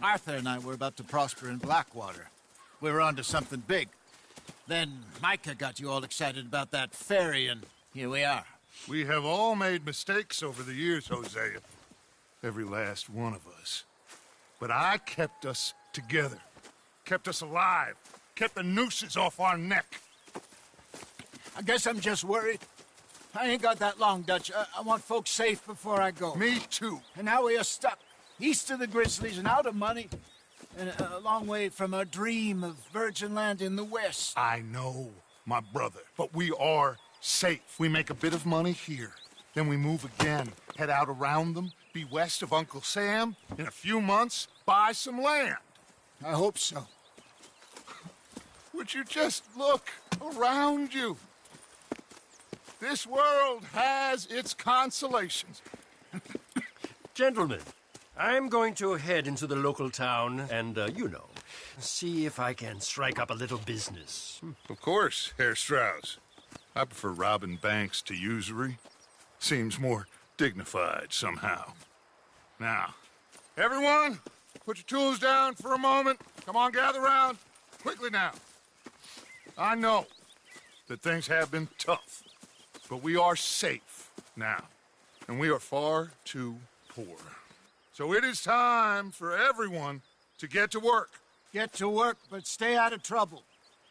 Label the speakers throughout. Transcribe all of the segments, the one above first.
Speaker 1: Arthur and I were about to prosper in Blackwater. We were onto something big. Then Micah got you all excited about that ferry, and here we are.
Speaker 2: We have all made mistakes over the years, Hosea. Every last one of us. But I kept us together. Kept us alive. Kept the nooses off our neck.
Speaker 1: I guess I'm just worried. I ain't got that long, Dutch. I want folks safe before I go.
Speaker 2: Me too.
Speaker 1: And now we are stuck, east of the Grizzlies and out of money, and a long way from our dream of virgin land in the west.
Speaker 2: I know, my brother, but we are safe. We make a bit of money here, then we move again, head out around them, be west of Uncle Sam, in a few months, buy some land.
Speaker 1: I hope so.
Speaker 2: Would you just look around you? This world has its consolations.
Speaker 3: Gentlemen, I'm going to head into the local town and, see if I can strike up a little business.
Speaker 2: Of course, Herr Strauss. I prefer robbing banks to usury. Seems more dignified somehow. Now, everyone, put your tools down for a moment. Come on, gather round. Quickly now. I know that things have been tough, but we are safe now, and we are far too poor. So it is time for everyone to get to work.
Speaker 1: Get to work, but stay out of trouble.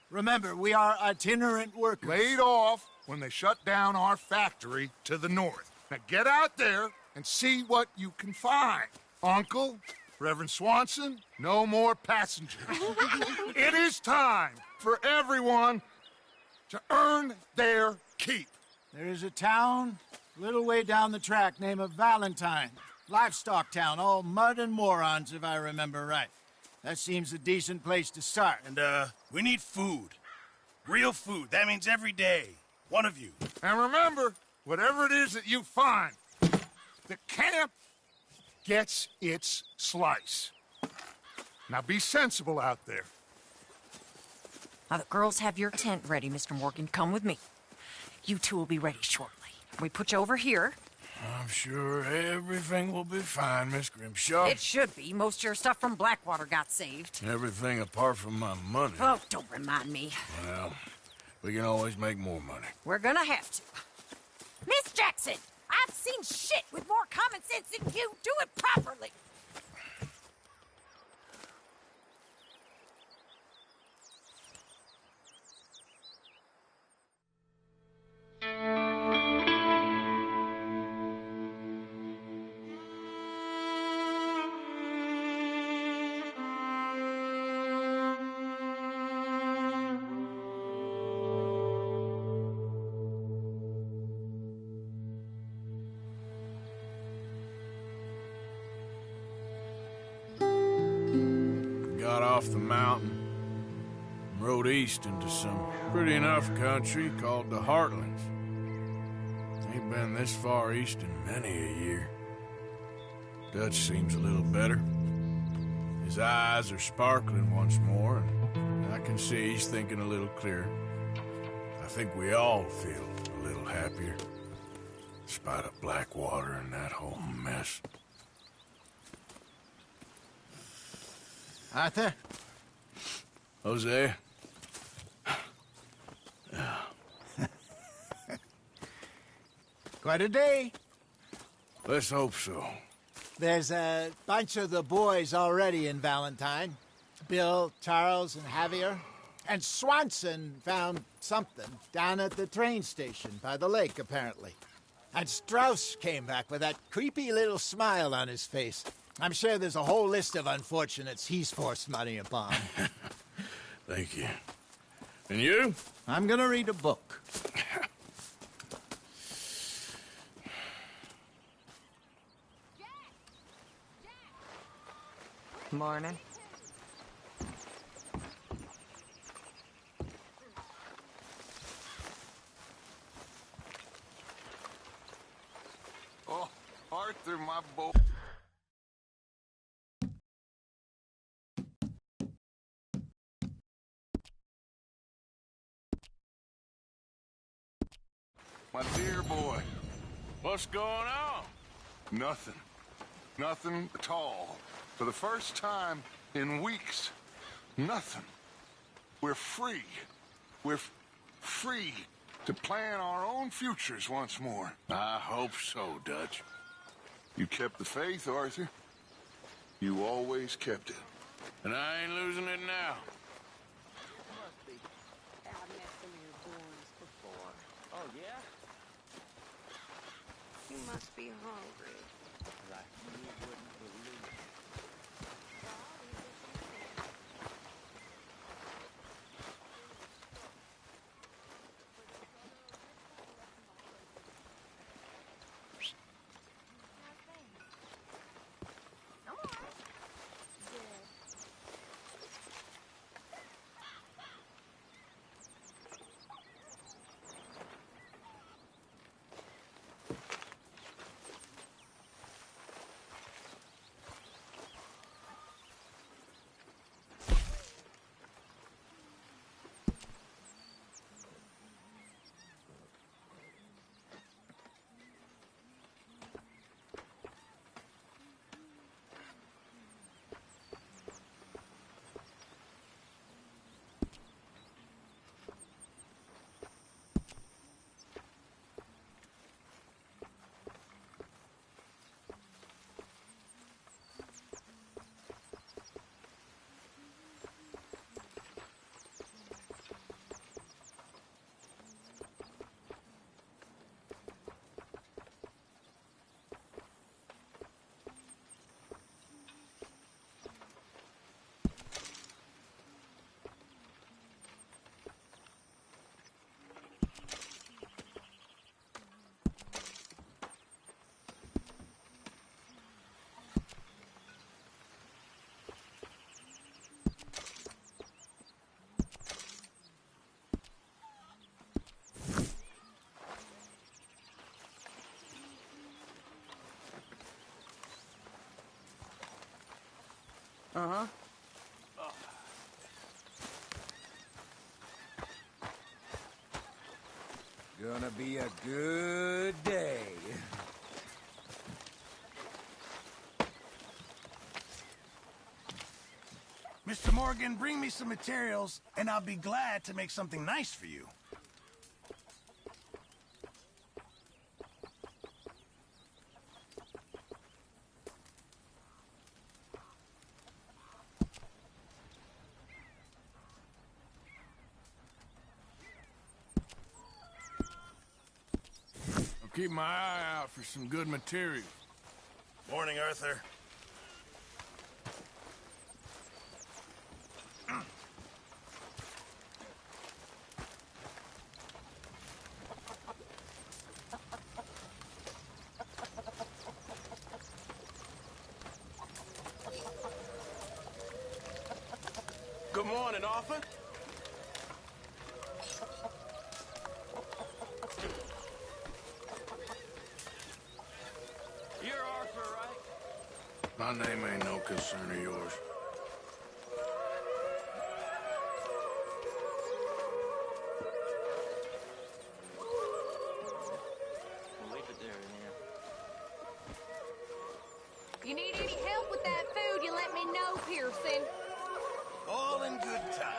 Speaker 1: Remember, we are itinerant workers.
Speaker 2: Laid off when they shut down our factory to the north. Now get out there and see what you can find. Uncle, Reverend Swanson, no more passengers. It is time for everyone to earn their keep.
Speaker 1: There is a town a little way down the track named Valentine. Livestock town, all mud and morons, if I remember right. That seems a decent place to start.
Speaker 4: And, we need food. Real food. That means every day. One of you.
Speaker 2: And remember, whatever it is that you find, the camp gets its slice. Now be sensible out there.
Speaker 5: Now, the girls have your tent ready, Mr. Morgan. Come with me. You two will be ready shortly. We put you over here.
Speaker 4: I'm sure everything will be fine, Miss Grimshaw.
Speaker 5: It should be. Most of your stuff from Blackwater got saved.
Speaker 4: Everything apart from my money.
Speaker 5: Oh, don't remind me.
Speaker 4: Well, we can always make more money.
Speaker 5: We're gonna have to. Miss Jackson, I've seen shit with more common sense than you. Do it properly.
Speaker 4: Got off the mountain and rode east into some pretty enough country called the Heartlands. Ain't been this far east in many a year. Dutch seems a little better. His eyes are sparkling once more, and I can see he's thinking a little clearer. I think we all feel a little happier, in spite of Blackwater and that whole mess.
Speaker 1: Arthur?
Speaker 4: Jose?
Speaker 1: Quite a day.
Speaker 4: Let's hope so.
Speaker 1: There's a bunch of the boys already in Valentine. Bill, Charles, and Javier. And Swanson found something down at the train station by the lake, apparently. And Strauss came back with that creepy little smile on his face. I'm sure there's a whole list of unfortunates he's forced money upon.
Speaker 4: Thank you. And you?
Speaker 1: I'm gonna read a book.
Speaker 5: Morning.
Speaker 2: Oh, Arthur, my boy. My dear boy.
Speaker 4: What's going on?
Speaker 2: Nothing. Nothing at all. For the first time in weeks, nothing. We're free. We're free to plan our own futures once more.
Speaker 4: I hope so, Dutch.
Speaker 2: You kept the faith, Arthur. You always kept it.
Speaker 4: And I ain't losing it now.
Speaker 6: Must be. I've met some of your boys before.
Speaker 7: Oh, yeah?
Speaker 6: You must be hungry.
Speaker 7: Like you wouldn't believe.
Speaker 6: Uh-huh.
Speaker 7: Gonna be a good day.
Speaker 8: Mr. Morgan, bring me some materials, and I'll be glad to make something nice for you.
Speaker 4: I'll keep my eye out for some good material.
Speaker 8: Morning, Arthur.
Speaker 9: Good morning, Arthur.
Speaker 7: You're Arthur, right?
Speaker 4: My name ain't no concern of yours.
Speaker 7: We'll leave it there then.
Speaker 6: You need any help with that food, you let me know, Pearson.
Speaker 8: All in good time.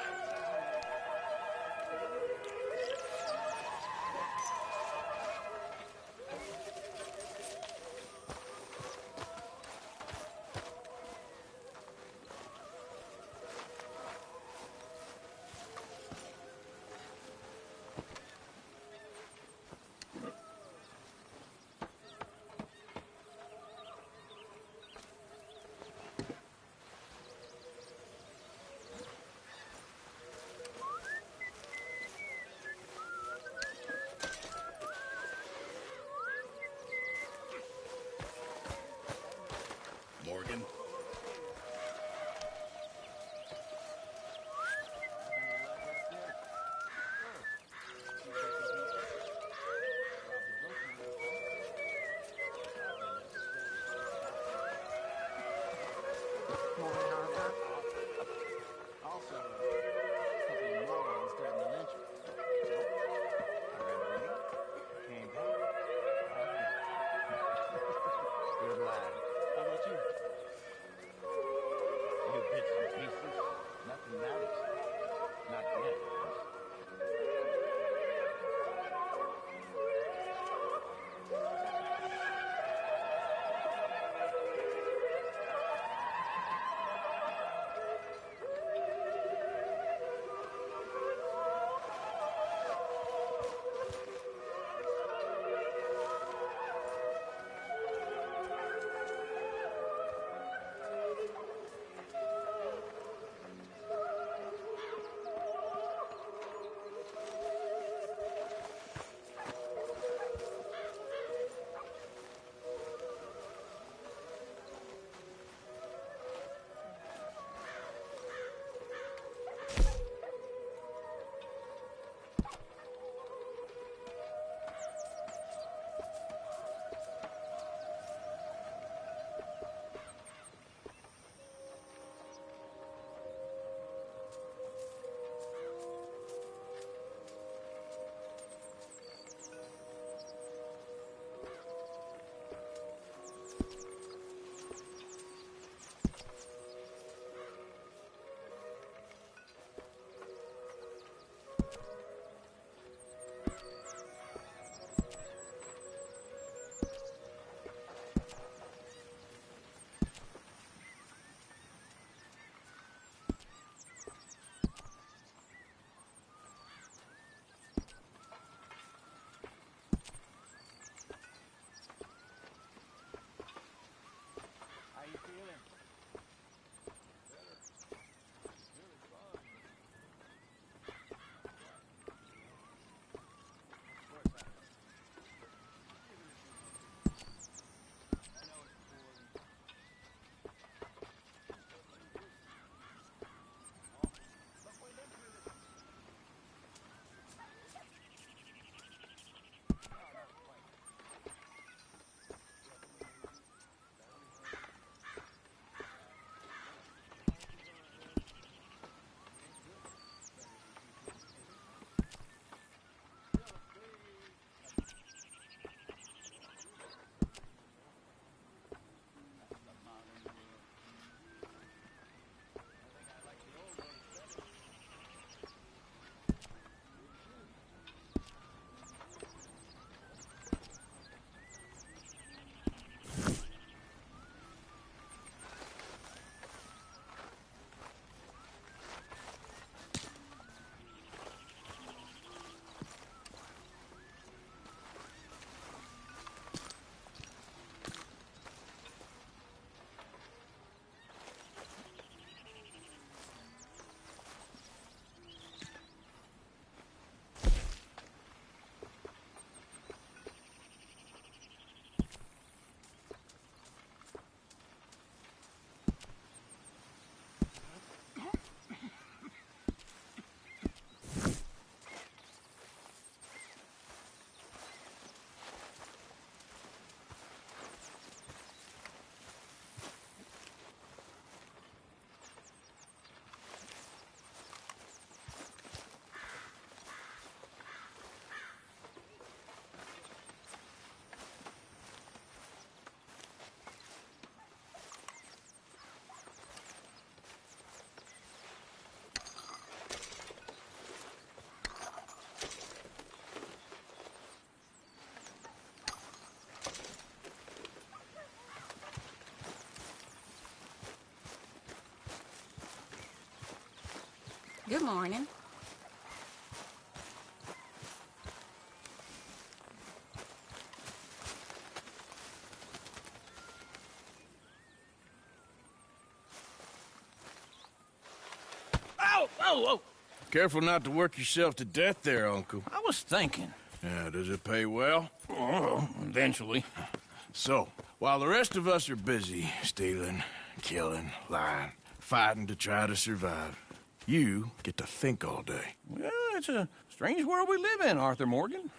Speaker 10: Good morning.
Speaker 9: Oh, oh, oh!
Speaker 4: Careful not to work yourself to death there, Uncle.
Speaker 9: I was thinking.
Speaker 4: Yeah, does it pay well?
Speaker 9: Oh, eventually.
Speaker 4: So, while the rest of us are busy stealing, killing, lying, fighting to try to survive, you get to think all day.
Speaker 9: Well, it's a strange world we live in, Arthur Morgan.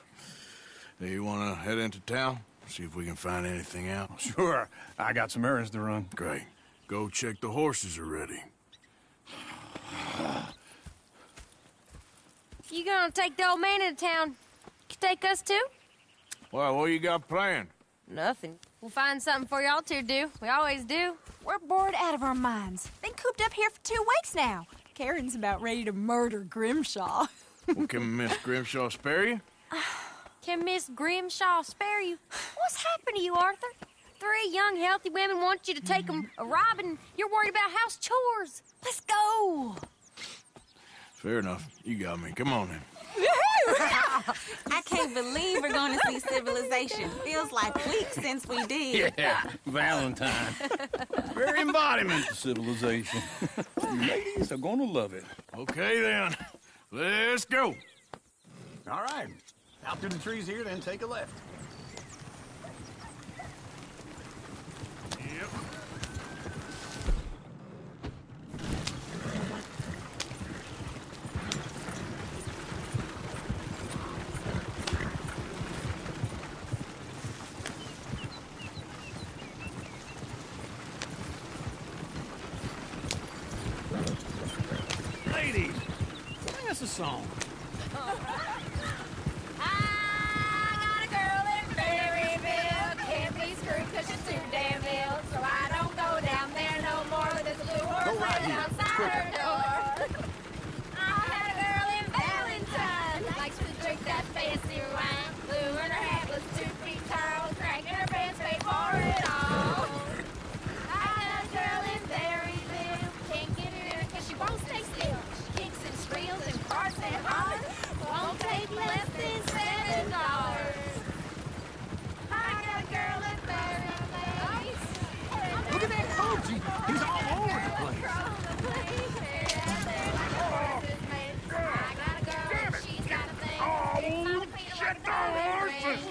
Speaker 4: Do you want to head into town? See if we can find anything out?
Speaker 9: Sure. I got some errands to run.
Speaker 4: Great. Go check the horses are ready.
Speaker 11: You gonna take the old man into town? You take us too?
Speaker 4: Well, what you got planned?
Speaker 11: Nothing. We'll find something for y'all to do. We always do.
Speaker 5: We're bored out of our minds. Been cooped up here for 2 weeks now. Karen's about ready to murder Grimshaw.
Speaker 4: Well, can Miss Grimshaw spare you?
Speaker 11: Can Miss Grimshaw spare you? What's happened to you, Arthur? 3 young, healthy women want you to take them a robbing. You're worried about house chores. Let's go.
Speaker 4: Fair enough. You got me. Come on then.
Speaker 10: I can't believe we're going to see civilization. Feels like weeks since we did.
Speaker 9: Yeah, Valentine. Very embodiment of civilization. Ladies are gonna love it.
Speaker 4: Okay then. Let's go.
Speaker 9: All right. Out through the trees here, then take a left.
Speaker 4: Yep.
Speaker 9: Ladies, sing us a song.
Speaker 11: I got a girl in Berryville. Can't be screwed 'cause she's too damn ill. So I don't go down there no more with this blue horse sitting outside her door. I had a girl in Valentine. Likes to drink that fancy wine. Blue in her hat was 2 feet tall. Cracking her pants paid for it all. I got a girl in Berryville. Can't get her in 'cause she won't stay still. She kicks and squeals and farts and hollers. Won't take less than $7. I got a girl in Berryville.
Speaker 9: Look at that coach. He's all over the place.
Speaker 11: I got a girl and she's got a thing.
Speaker 2: Oh, shit, the horses!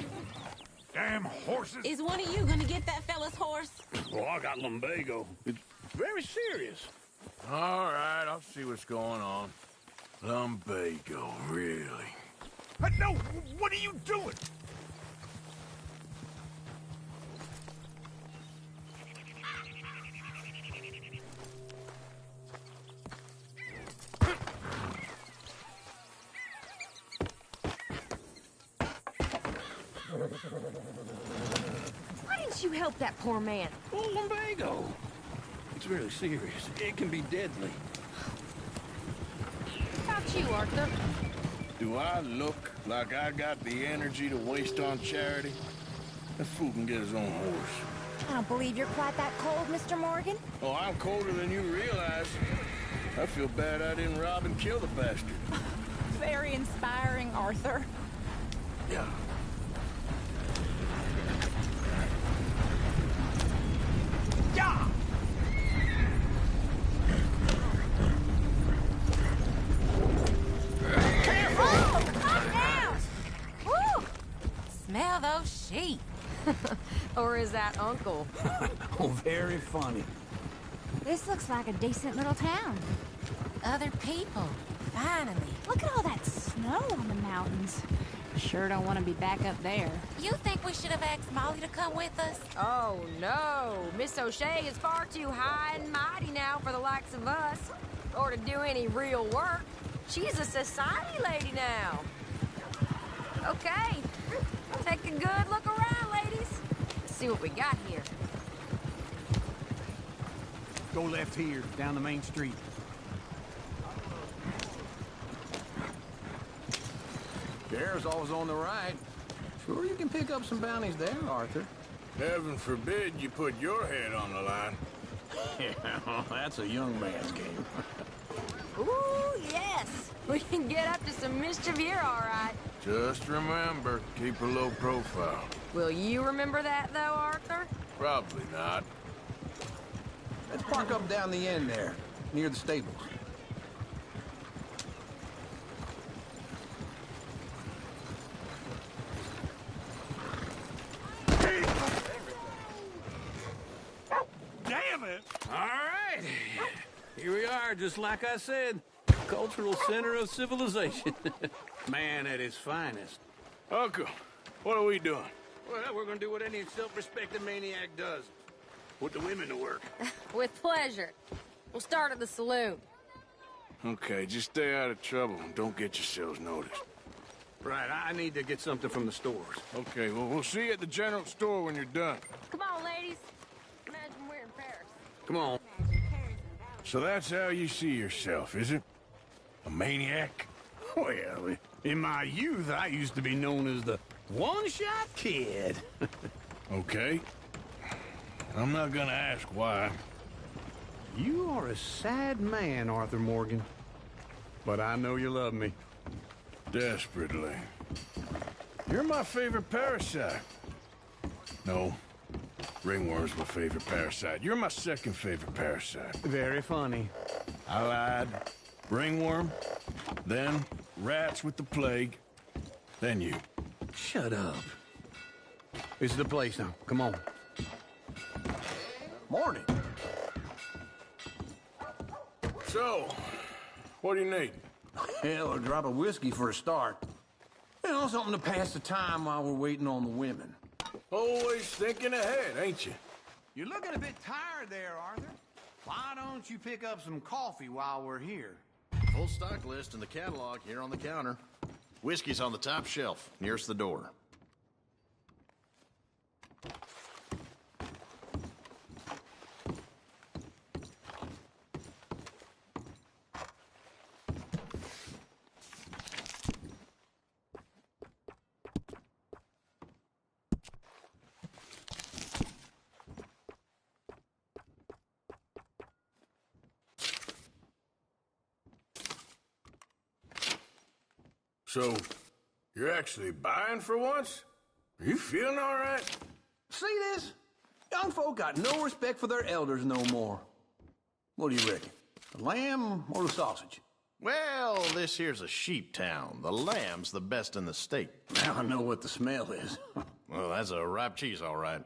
Speaker 2: Damn horses!
Speaker 10: Is one of you going to get that fella's horse?
Speaker 9: Well, I got lumbago. It's very serious.
Speaker 4: All right, I'll see what's going on. Lumbago, really?
Speaker 2: No, what are you doing?
Speaker 11: Why didn't you help that poor man?
Speaker 9: Well, lumbago. It's really serious. It can be deadly.
Speaker 11: How about you, Arthur?
Speaker 4: Do I look like I got the energy to waste on charity? That fool can get his own horse.
Speaker 5: I don't believe you're quite that cold, Mr. Morgan.
Speaker 4: Oh, I'm colder than you realize. I feel bad I didn't rob and kill the bastard.
Speaker 5: Very inspiring, Arthur.
Speaker 4: Yeah.
Speaker 8: Yeah!
Speaker 5: Calm down! Woo! Smell those sheep.
Speaker 11: Or is that Uncle?
Speaker 9: Oh, very funny.
Speaker 5: This looks like a decent little town. Other people, finally. Look at all that snow on the mountains. Sure don't want to be back up there.
Speaker 12: You think we should have asked Molly to come with us?
Speaker 11: Oh, no. Miss O'Shea is far too high and mighty now for the likes of us. Or to do any real work. She's a society lady now. Okay. Take a good look around, ladies. Let's see what we got here.
Speaker 9: Go left here, down the main street. Bear's always on the right. Sure you can pick up some bounties there, Arthur.
Speaker 4: Heaven forbid you put your head on the line.
Speaker 9: Yeah, well, that's a young man's game.
Speaker 11: Ooh, yes. We can get up to some mischief here, all right.
Speaker 4: Just remember, keep a low profile.
Speaker 11: Will you remember that, though, Arthur?
Speaker 4: Probably not.
Speaker 7: Let's park up down the end there, near the stables.
Speaker 8: Damn it!
Speaker 9: All right. Here we are, just like I said. Cultural center of civilization. Man at his finest.
Speaker 4: Uncle, what are we doing?
Speaker 9: Well, we're gonna do what any self-respecting maniac does. Put the women to work.
Speaker 11: With pleasure. We'll start at the saloon.
Speaker 4: Okay, just stay out of trouble and don't get yourselves noticed.
Speaker 9: Right, I need to get something from the stores.
Speaker 4: Okay, well, we'll see you at the general store when you're done.
Speaker 11: Come on, ladies. Imagine we're in Paris.
Speaker 9: Come on.
Speaker 4: So that's how you see yourself, is it? A maniac?
Speaker 9: Well, in my youth, I used to be known as the one-shot kid.
Speaker 4: Okay. I'm not gonna ask why.
Speaker 9: You are a sad man, Arthur Morgan. But I know you love me.
Speaker 4: Desperately. You're my favorite parasite. No. Ringworm's my favorite parasite. You're my second favorite parasite.
Speaker 9: Very funny.
Speaker 4: I lied. Ringworm, then rats with the plague, then you.
Speaker 9: Shut up. This is the place now. Come on.
Speaker 7: Morning.
Speaker 4: So, what do you need?
Speaker 7: Hell, a drop of whiskey for a start. You know, something to pass the time while we're waiting on the women.
Speaker 4: Always thinking ahead, ain't you?
Speaker 7: You're looking a bit tired there, Arthur. Why don't you pick up some coffee while we're here?
Speaker 13: Full stock list in the catalog here on the counter. Whiskey's on the top shelf, nearest the door.
Speaker 4: So, you're actually buying for once? Are you feeling all right?
Speaker 7: See this? Young folk got no respect for their elders no more. What do you reckon? The lamb or the sausage?
Speaker 13: Well, this here's a sheep town. The lamb's the best in the state.
Speaker 7: Now I know what the smell is.
Speaker 13: Well, that's a ripe cheese, all right.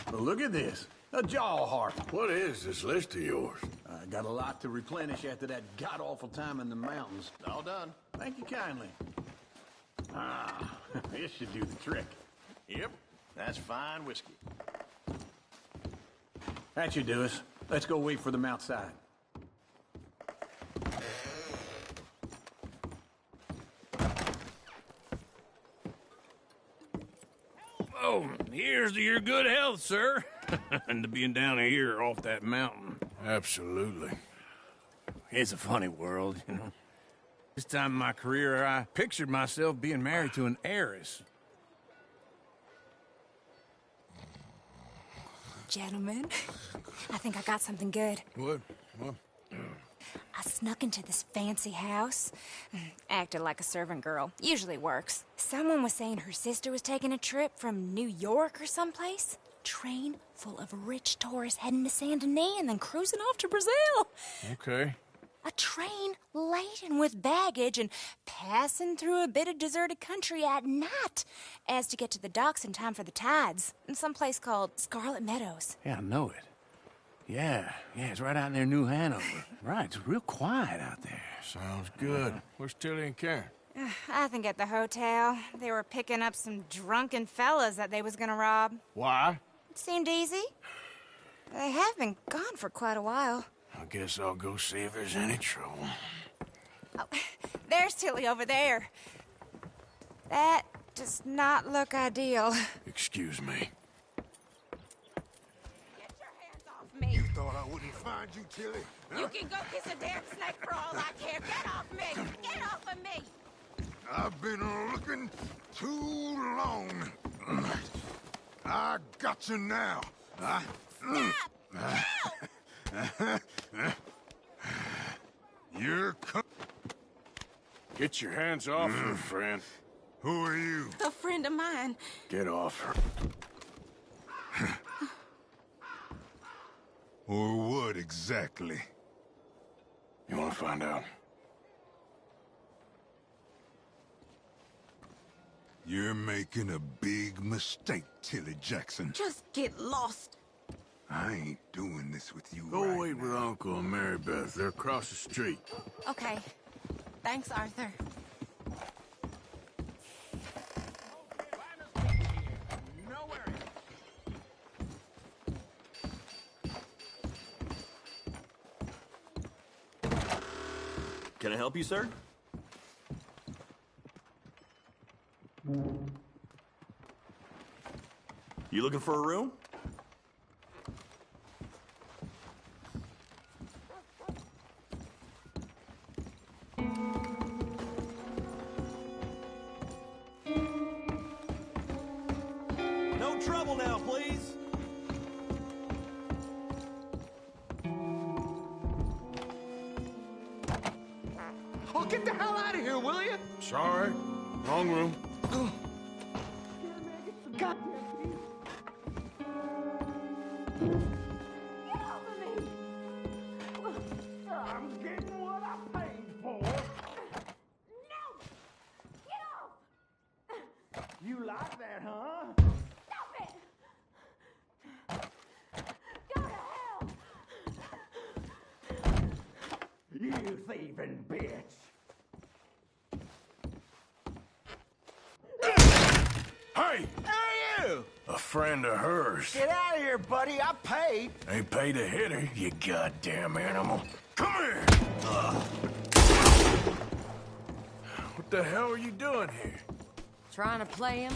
Speaker 7: But look at this. A jaw heart.
Speaker 4: What is this list of yours?
Speaker 7: I got a lot to replenish after that god-awful time in the mountains.
Speaker 13: All done.
Speaker 7: Thank you kindly. Ah, this should do the trick.
Speaker 13: Yep, that's fine whiskey.
Speaker 7: That should do us. Let's go wait for them outside.
Speaker 9: Oh, here's to your good health, sir. And to being down here off that mountain.
Speaker 4: Absolutely.
Speaker 9: It's a funny world, you know. This time in my career, I pictured myself being married to an heiress.
Speaker 5: Gentlemen, I think I got something good.
Speaker 4: What?
Speaker 5: I snuck into this fancy house. Acted like a servant girl. Usually works. Someone was saying her sister was taking a trip from New York or someplace. Train full of rich tourists heading to Saint Denis and then cruising off to Brazil.
Speaker 4: Okay.
Speaker 5: A train laden with baggage and passing through a bit of deserted country at night as to get to the docks in time for the tides in some place called Scarlet Meadows.
Speaker 9: Yeah, I know it. Yeah, it's right out near New Hanover. Right, it's real quiet out there.
Speaker 4: Sounds good. Where's Tilly and Karen?
Speaker 5: I think at the hotel. They were picking up some drunken fellas that they was gonna rob.
Speaker 4: Why?
Speaker 5: It seemed easy. They have been gone for quite a while.
Speaker 4: I guess I'll go see if there's any trouble.
Speaker 5: Oh, there's Tilly over there. That does not look ideal.
Speaker 4: Excuse me.
Speaker 11: Me.
Speaker 8: You thought I wouldn't find you, Tilly? Huh?
Speaker 11: You can go kiss a damn snake for all I care. Get off me! Get off of me!
Speaker 2: I've been looking too long. I got you now. You're
Speaker 4: Get your hands off her, friend.
Speaker 2: Who are you?
Speaker 10: A friend of mine.
Speaker 4: Get off her.
Speaker 2: Or what exactly?
Speaker 4: You want to find out?
Speaker 2: You're making a big mistake, Tilly Jackson.
Speaker 10: Just get lost.
Speaker 2: I ain't doing this with you
Speaker 4: Go
Speaker 2: right
Speaker 4: wait with Uncle and Mary Beth. They're across the street.
Speaker 10: Okay. Thanks, Arthur.
Speaker 14: Can I help you, sir? You looking for a room? No trouble now, please.
Speaker 8: Oh, get the hell out of here, will you?
Speaker 4: Sorry. Wrong room.
Speaker 8: God. I'm getting what I paid for.
Speaker 11: No! Get off!
Speaker 8: You like that, huh?
Speaker 11: Stop it! Go to hell!
Speaker 8: You thieving bitch.
Speaker 4: Hey!
Speaker 8: Hey, you!
Speaker 4: A friend of hers.
Speaker 8: Get out of here, buddy. I paid.
Speaker 4: Ain't paid to hit her, you goddamn animal. Come here! What the hell are you doing here?
Speaker 10: Trying to play him?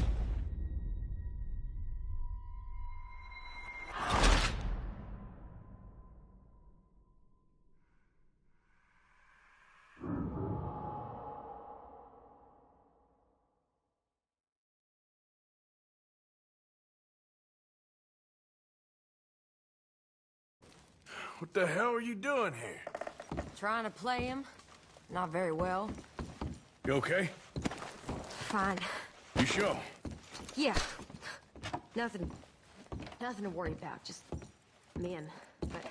Speaker 4: What the hell are you doing here?
Speaker 10: Trying to play him? Not very well.
Speaker 4: You okay?
Speaker 10: Fine.
Speaker 4: You sure?
Speaker 10: Yeah. Nothing to worry about. Just men. But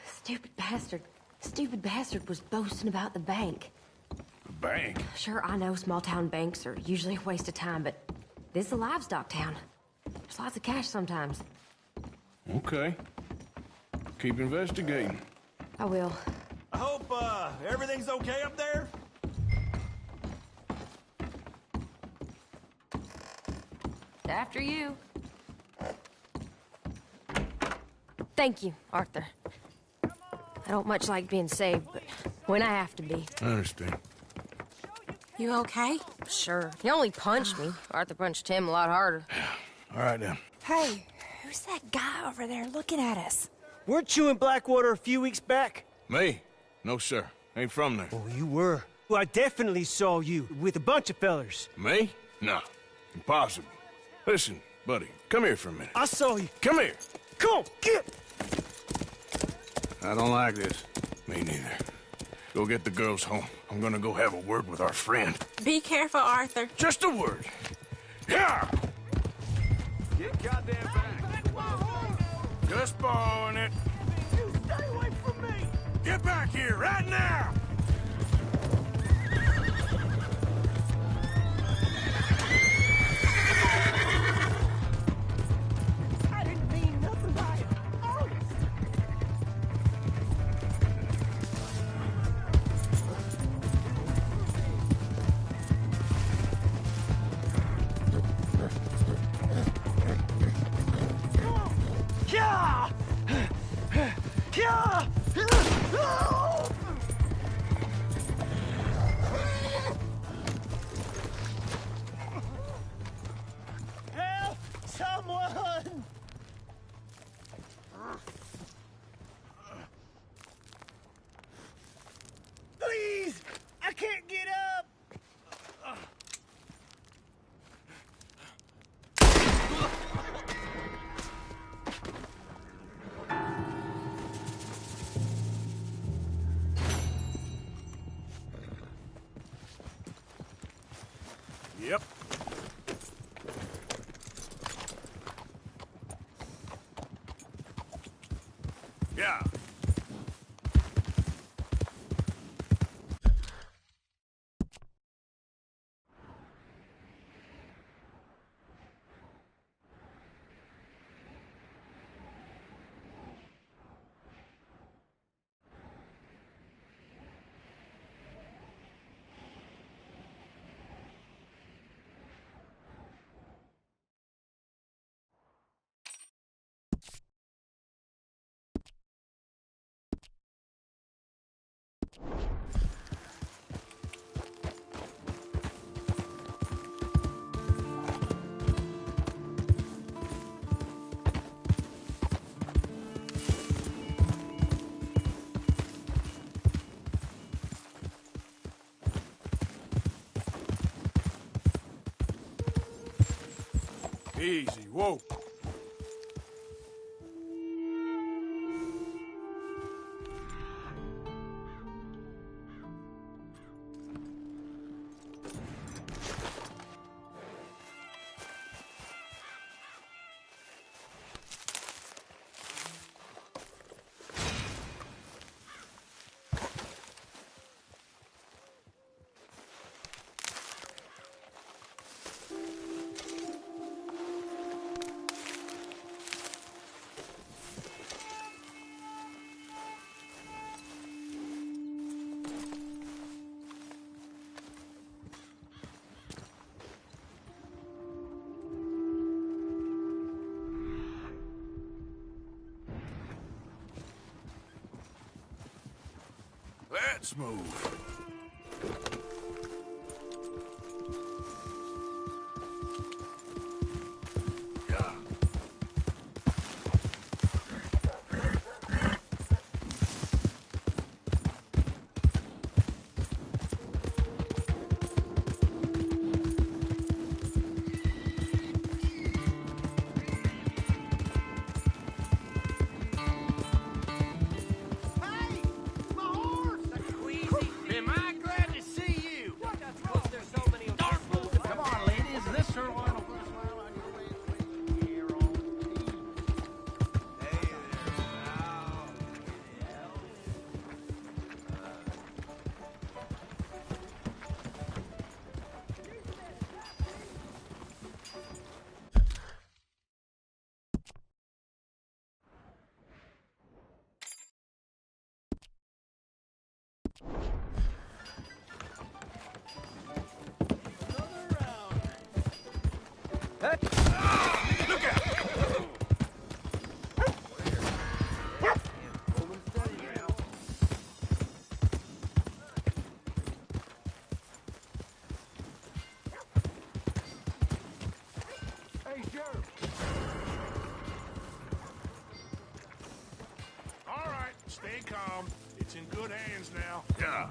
Speaker 10: stupid bastard was boasting about the bank.
Speaker 4: The bank?
Speaker 10: Sure, I know small town banks are usually a waste of time, but this is a livestock town. There's lots of cash sometimes.
Speaker 4: Okay. Keep investigating.
Speaker 10: I will.
Speaker 14: I hope, everything's okay up there?
Speaker 10: After you. Thank you, Arthur. I don't much like being saved, but when I have to be.
Speaker 4: I understand.
Speaker 10: You okay? Sure. He only punched me. Arthur punched him a lot harder.
Speaker 4: All right, then.
Speaker 5: Hey, who's that guy over there looking at us?
Speaker 15: Weren't you in Blackwater a few weeks back?
Speaker 4: Me? No, sir. Ain't from there.
Speaker 15: Oh, you were. Well, I definitely saw you with a bunch of fellers.
Speaker 4: Me? No. Impossible. Listen, buddy, come here for a minute.
Speaker 15: I saw you.
Speaker 4: Come here.
Speaker 15: Come on, get!
Speaker 4: I don't like this. Me neither. Go get the girls home. I'm gonna go have a word with our friend.
Speaker 10: Be careful, Arthur.
Speaker 4: Just a word. Yeah!
Speaker 9: Get goddamn back.
Speaker 4: Just borrowing it.
Speaker 8: You stay away from me.
Speaker 4: Get back here right now!
Speaker 8: I didn't mean nothing by it. Oh.
Speaker 15: Yeah! Yeah! Help! Someone! Please! I can't get up!
Speaker 2: Yeah.
Speaker 4: Easy, whoa.
Speaker 2: Let's move.
Speaker 3: Am I glad to see you? Because there's so many of us.
Speaker 7: Come on, ladies. This sirloin will put a smile on your face when you're here on the team. Hey
Speaker 8: All right, stay calm. It's in good hands now.
Speaker 2: Yeah.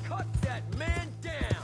Speaker 3: Cut that man down!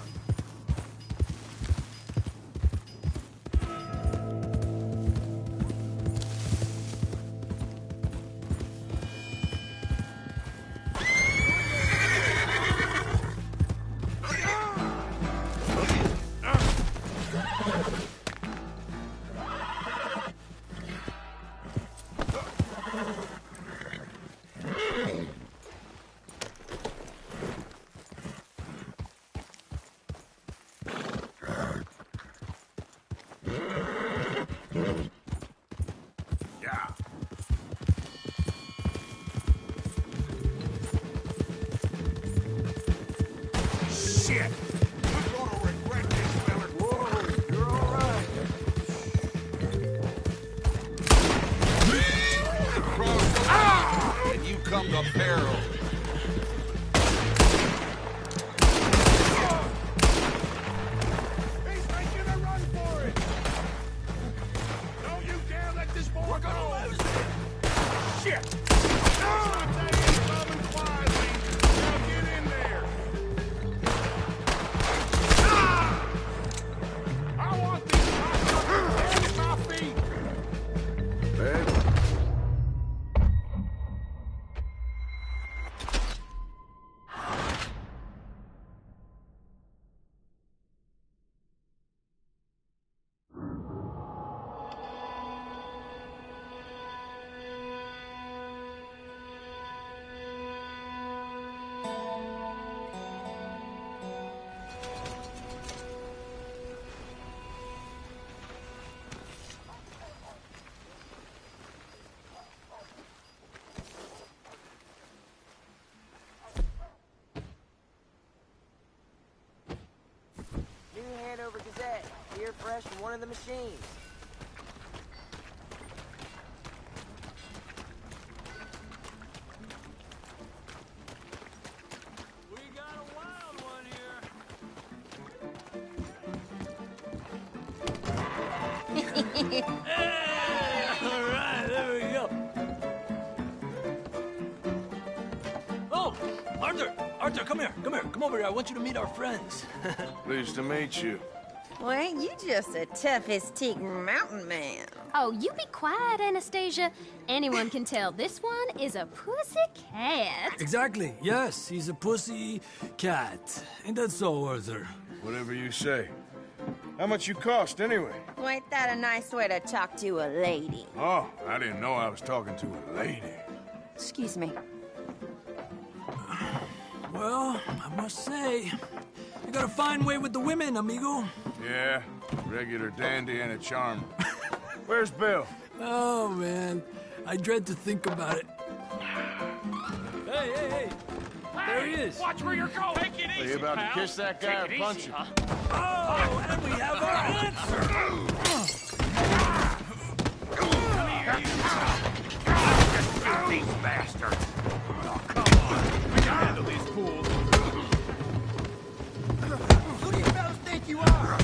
Speaker 2: Yeah.
Speaker 8: Shit! We're gonna regret this, fella.
Speaker 7: Whoa, you're all right.
Speaker 16: Cross the line, and you come to peril.
Speaker 8: He's making a run for it! Don't you dare let this boy
Speaker 3: We're
Speaker 8: go!
Speaker 3: gonna lose it!
Speaker 8: Shit! Something is coming quietly. Now get in there. I want these cocksuckers at my feet.
Speaker 17: cash in one of the machines.
Speaker 9: We got a wild one here. Hey! All right, there we go. Oh, Arthur! Arthur, come here. Come here. Come over here. I want you to meet our friends.
Speaker 4: Pleased to meet you.
Speaker 10: Well, ain't you just the toughest teak mountain man?
Speaker 18: Oh, you be quiet, Anastasia. Anyone can tell this one is a pussy cat.
Speaker 9: Exactly. Yes, he's a pussy cat. Ain't that so, Arthur?
Speaker 4: Whatever you say. How much you cost, anyway?
Speaker 10: Well, ain't that a nice way to talk to a lady?
Speaker 4: Oh, I didn't know I was talking to a lady.
Speaker 10: Excuse me.
Speaker 9: Well, I must say, you got a fine way with the women, amigo.
Speaker 4: Yeah, regular dandy and a charmer. Where's Bill?
Speaker 9: Oh, man. I dread to think about it. Hey, hey, hey. There he is.
Speaker 14: Watch where you're going. Take it easy,
Speaker 4: Are you about
Speaker 14: pal.
Speaker 4: to kiss that guy or punch him?
Speaker 9: Oh, and we have our answer.
Speaker 14: Come here, you. These bastards. Oh, come on. We can handle these fools.
Speaker 17: Who do you fellas think you are?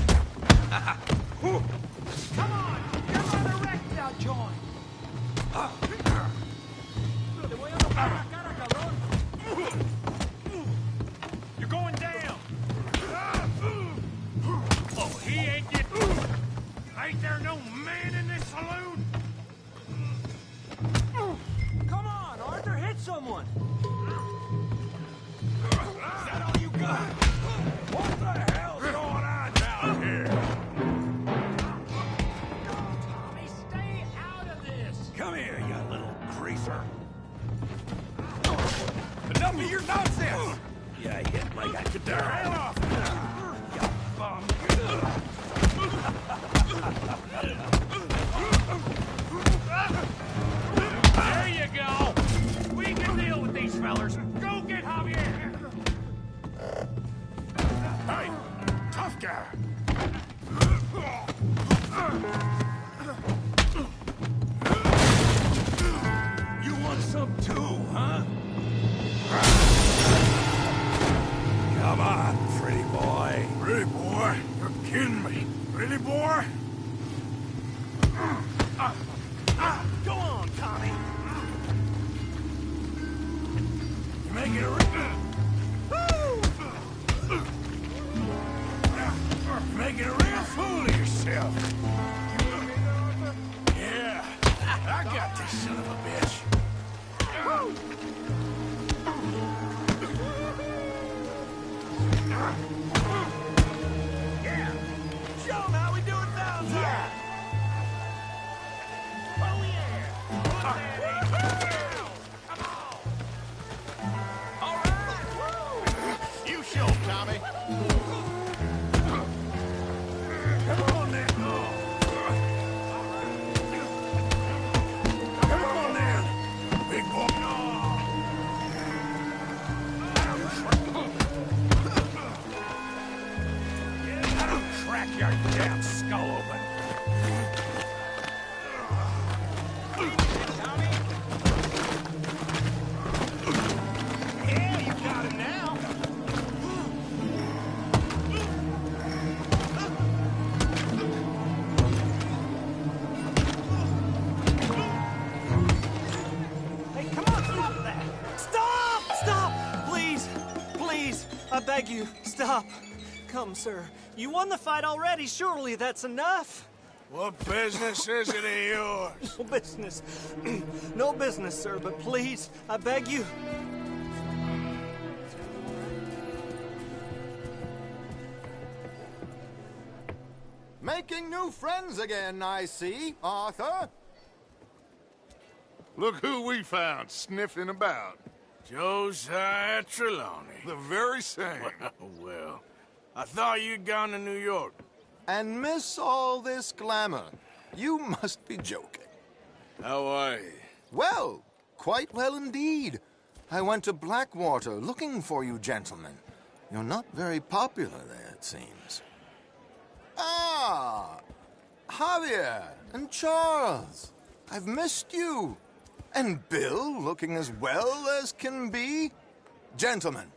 Speaker 17: Come on, you're on a wreck now, join.
Speaker 14: You're going down. Oh, he ain't getting... Ain't there no man in this saloon?
Speaker 17: Come on, Arthur, hit someone.
Speaker 14: Is that all you got? What the hell's going on down here? Tommy, stay out of this. Come here, you little greaser. Enough of your nonsense. Yeah, I hit like I could tear hell off. You bum. There you go. We can deal with these fellers. Go get Javier. Hey, tough guy. You want some too, huh? Come on, pretty boy. Pretty boy? You're kidding me. Pretty boy? Go on, Tommy. You're making a You're making a real fool of yourself. Yeah, I got this son of a bitch. Yeah, show 'em how we do it down there. Yeah. Oh yeah. Come on. All right.
Speaker 13: You show 'em, Tommy.
Speaker 14: Come on then. Come on then. Big boy. That'll crack your damn skull open. Tommy? Yeah, you got him now.
Speaker 17: Hey, come on, stop that. Stop! Stop! Please, please, I beg you, stop. Come, sir. You won the fight already. Surely that's enough.
Speaker 4: What business is it of yours?
Speaker 17: No business. No business, sir, but please, I beg you.
Speaker 19: Making new friends again, I see, Arthur.
Speaker 2: Look who we found sniffing about.
Speaker 4: Josiah Trelawney.
Speaker 2: The very same.
Speaker 4: Well, I thought you'd gone to New York.
Speaker 19: And miss all this glamour. You must be joking.
Speaker 4: How are you?
Speaker 19: Well, quite well indeed. I went to Blackwater looking for you gentlemen. You're not very popular there, it seems. Ah, Ah, Javier and Charles. I've missed you. And Bill looking as well as can be. Gentlemen,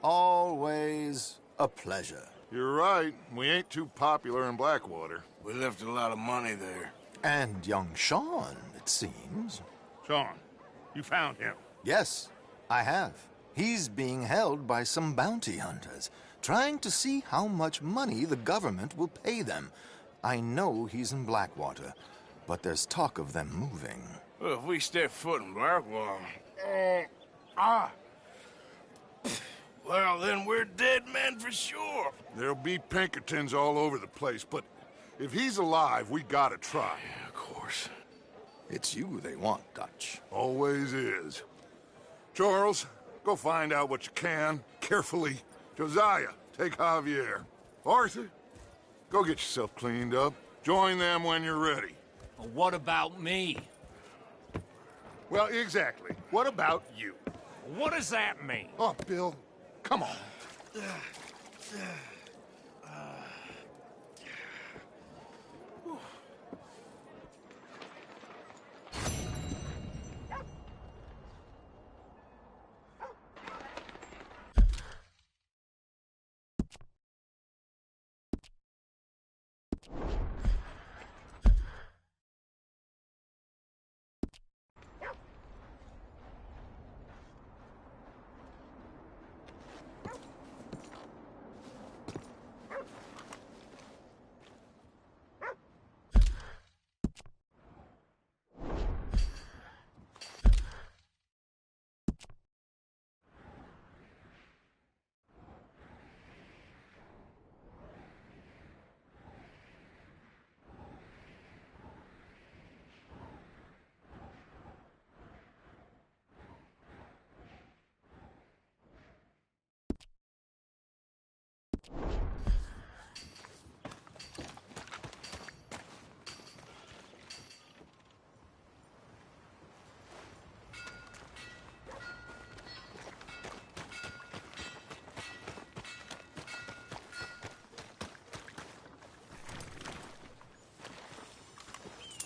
Speaker 19: always a pleasure.
Speaker 2: You're right. We ain't too popular in Blackwater.
Speaker 4: We left a lot of money there.
Speaker 19: And young Sean, it seems.
Speaker 2: Sean, you found him?
Speaker 19: Yes, I have. He's being held by some bounty hunters, trying to see how much money the government will pay them. I know he's in Blackwater, but there's talk of them moving.
Speaker 4: Well, if we step foot in Blackwater... Well, then we're dead men for sure.
Speaker 2: There'll be Pinkertons all over the place, but if he's alive, we gotta try.
Speaker 4: Yeah, of course.
Speaker 19: It's you they want, Dutch.
Speaker 2: Always is. Charles, go find out what you can, carefully. Josiah, take Javier. Arthur, go get yourself cleaned up. Join them when you're ready.
Speaker 20: Well, what about me?
Speaker 2: Well, exactly. What about you?
Speaker 20: What does that mean?
Speaker 2: Oh, Bill, come on.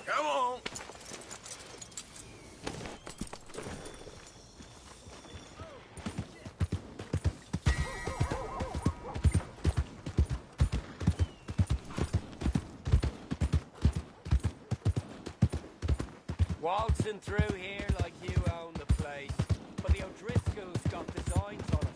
Speaker 4: Come on.
Speaker 20: Waltzing through here like you own the place. But the O'Driscolls got designs on it.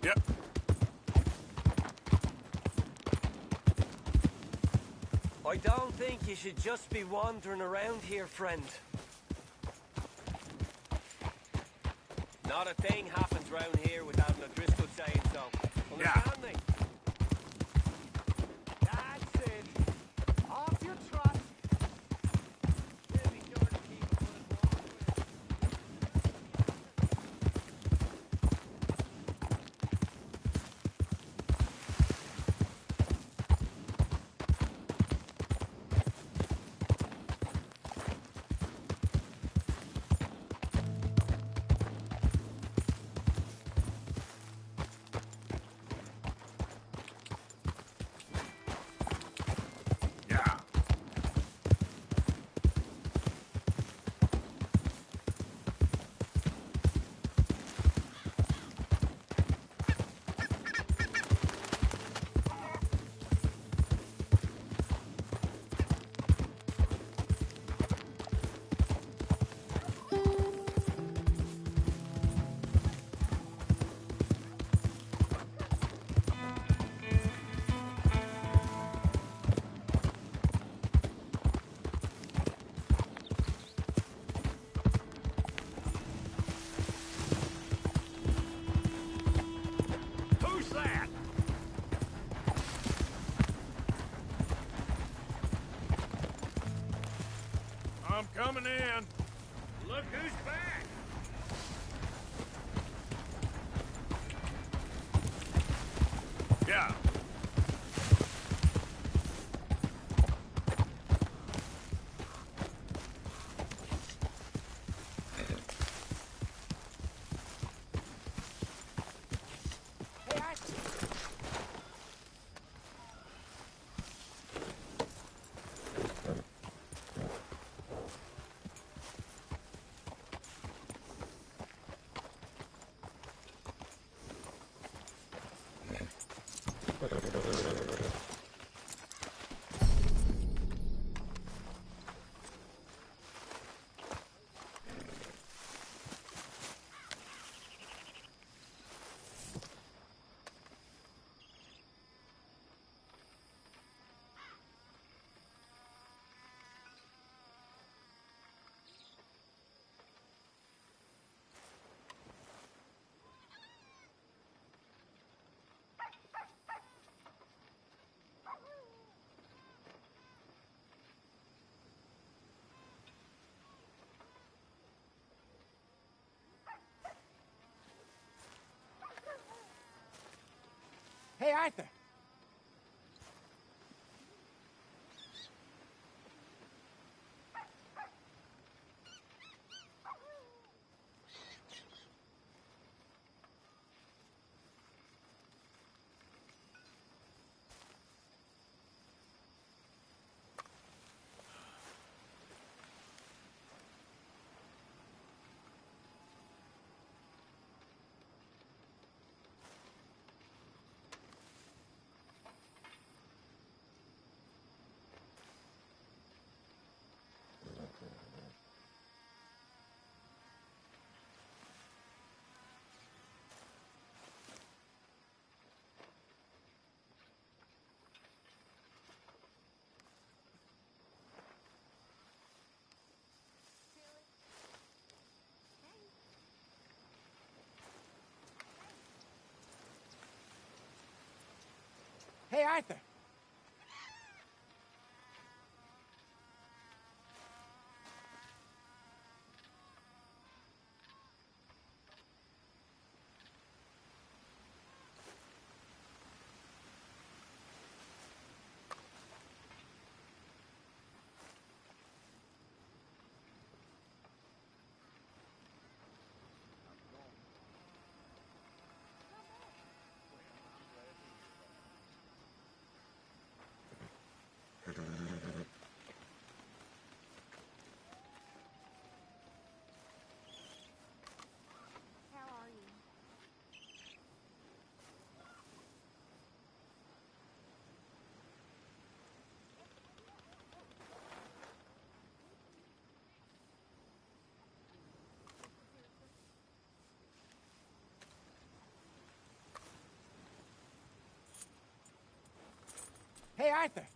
Speaker 4: Yep.
Speaker 20: I don't think you should just be wandering around here, friend. Not a thing happens round here without an O'Driscoll saying so. Understand me? That's it. Off your trot. Really sure to keep a good walk with.
Speaker 4: coming in.
Speaker 9: Look who's back!
Speaker 4: Yeah.
Speaker 1: Hey, Archie. Hey, Arthur. Hey, Arthur.
Speaker 11: How are you?
Speaker 1: Hey, Arthur.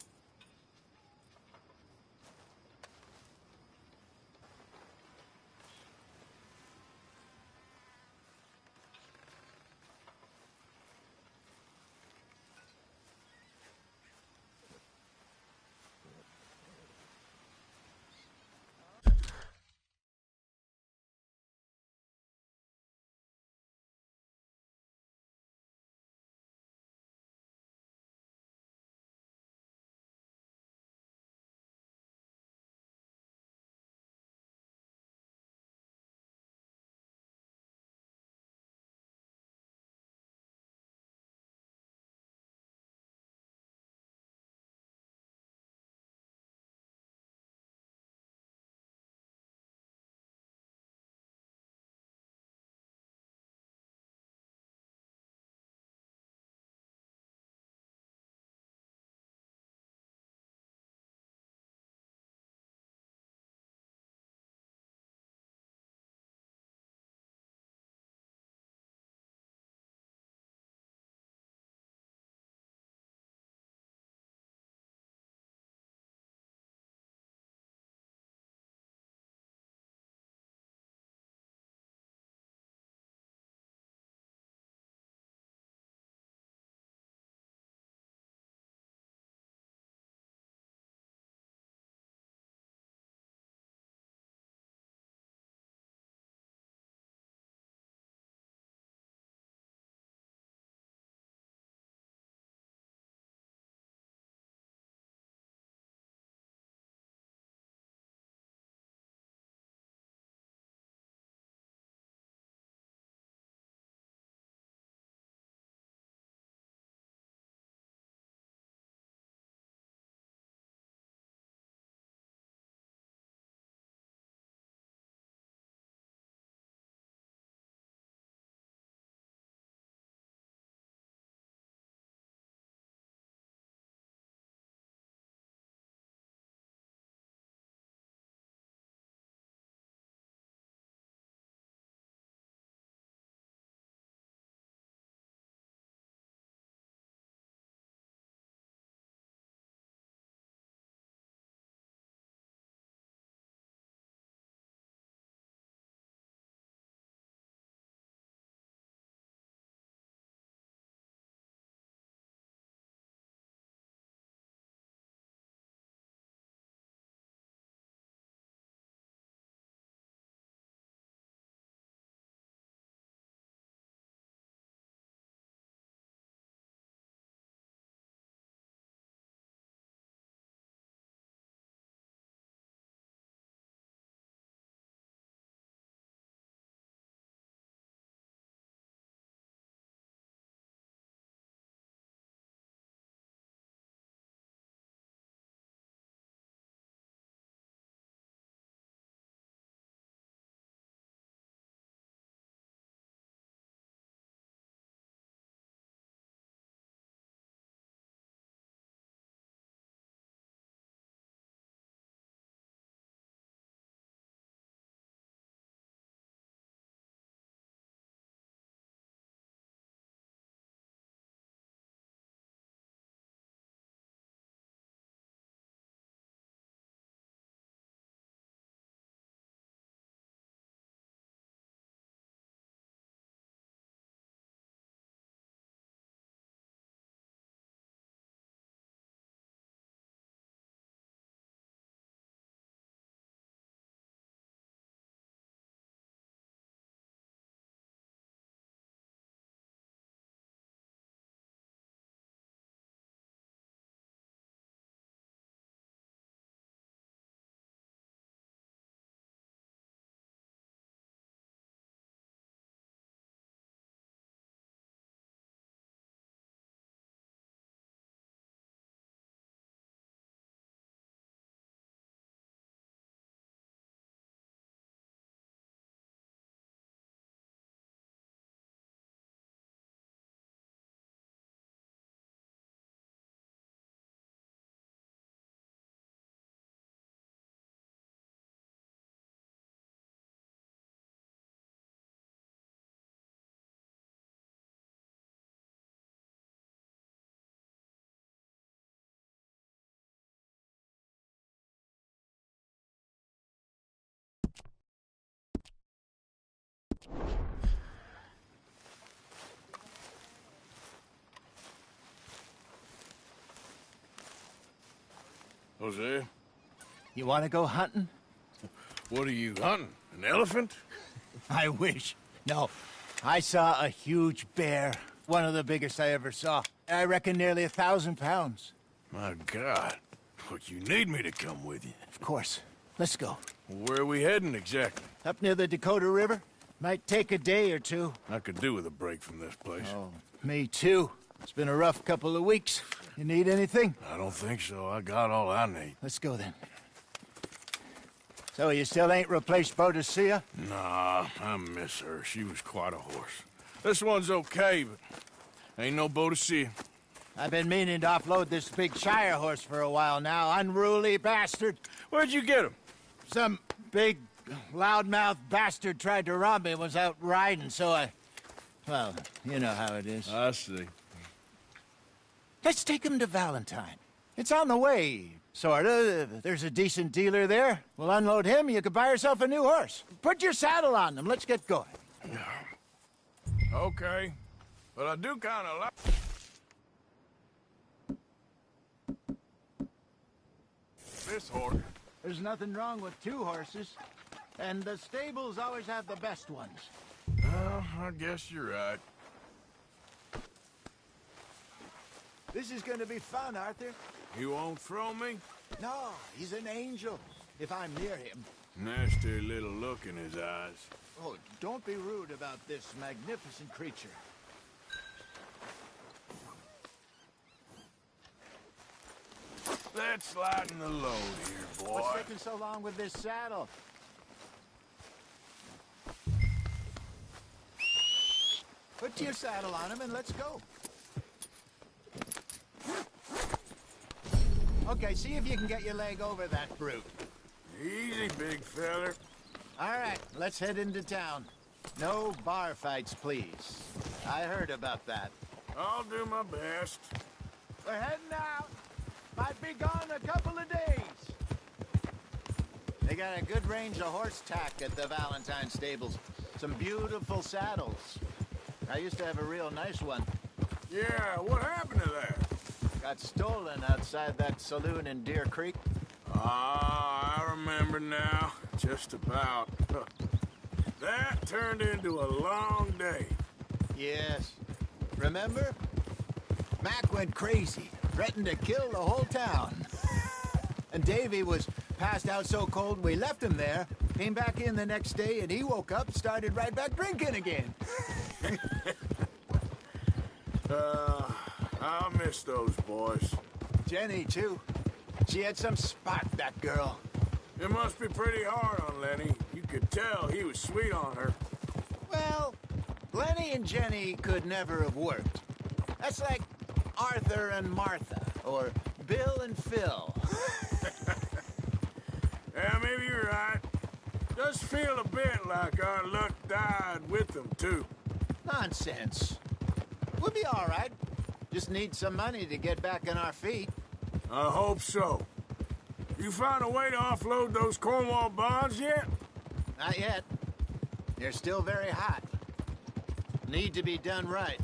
Speaker 4: Jose?
Speaker 1: You want to go hunting?
Speaker 4: What are you hunting? An elephant?
Speaker 1: I wish. No. I saw a huge bear. One of the biggest I ever saw. I reckon nearly 1,000 pounds.
Speaker 4: My God. Look, you need me to come with you.
Speaker 1: Of course. Let's go.
Speaker 4: Where are we heading exactly?
Speaker 1: Up near the Dakota River. Might take a day or two.
Speaker 4: I could do with a break from this place.
Speaker 1: Oh, me too. It's been a rough couple of weeks. You need anything?
Speaker 4: I don't think so. I got all I need.
Speaker 1: Let's go then. So you still ain't replaced Boadicea?
Speaker 4: Nah, I miss her. She was quite a horse. This one's okay, but ain't no Boadicea.
Speaker 1: I've been meaning to offload this big Shire horse for a while now. Unruly bastard.
Speaker 4: Where'd you get him?
Speaker 1: Some big, loudmouth bastard tried to rob me and was out riding, so I... Well, you know how it is.
Speaker 4: I see.
Speaker 1: Let's take him to Valentine. It's on the way, sorta. There's a decent dealer there. We'll unload him, you could buy yourself a new horse. Put your saddle on him, let's get going.
Speaker 4: Okay, but I do kind of like... this horse.
Speaker 1: There's nothing wrong with two horses, and the stables always have the best ones.
Speaker 4: Well, I guess you're right.
Speaker 1: This is gonna be fun, Arthur.
Speaker 4: You won't throw me?
Speaker 1: No, he's an angel, if I'm near him.
Speaker 4: Nasty little look in his eyes.
Speaker 1: Oh, don't be rude about this magnificent creature.
Speaker 4: Let's lighten the load here, boy.
Speaker 1: What's taking so long with this saddle? Put your saddle on him and let's go. Okay, see if you can get your leg over that brute.
Speaker 4: Easy, big feller.
Speaker 1: All right, let's head into town. No bar fights, please. I heard about that.
Speaker 4: I'll do my best.
Speaker 1: We're heading out. Might be gone a couple of days. They got a good range of horse tack at the Valentine stables. Some beautiful saddles. I used to have a real nice one.
Speaker 4: Yeah, what happened to that?
Speaker 1: Got stolen outside that saloon in Deer Creek.
Speaker 4: Ah, I remember now. Just about. That turned into a long day.
Speaker 1: Yes. Remember? Mac went crazy, threatened to kill the whole town. And Davy was passed out so cold we left him there, came back in the next day, and he woke up, started right back drinking again.
Speaker 4: I'll miss those boys.
Speaker 1: Jenny, too. She had some spot, that girl.
Speaker 4: It must be pretty hard on Lenny. You could tell he was sweet on her.
Speaker 1: Well, Lenny and Jenny could never have worked. That's like Arthur and Martha, or Bill and Phil.
Speaker 4: Yeah, maybe you're right. Does feel a bit like our luck died with them, too.
Speaker 1: Nonsense. We'll be all right. Just need some money to get back on our feet.
Speaker 4: I hope so. You found a way to offload those Cornwall bonds yet?
Speaker 1: Not yet. They're still very hot. Need to be done right.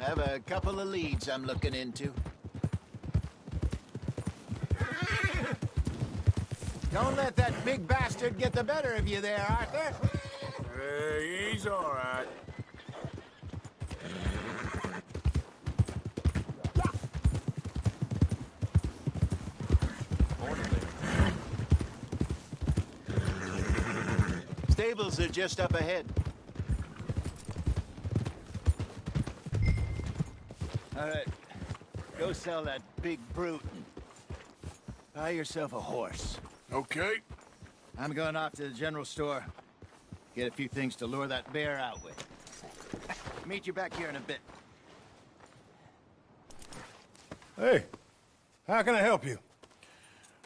Speaker 1: I have a couple of leads I'm looking into. Don't let that big bastard get the better of you there, Arthur.
Speaker 4: He's all right.
Speaker 1: Stables are just up ahead. All right, go sell that big brute and buy yourself a horse.
Speaker 4: Okay.
Speaker 1: I'm going off to the general store. Get a few things to lure that bear out with. Meet you back here in a bit.
Speaker 14: Hey, how can I help you?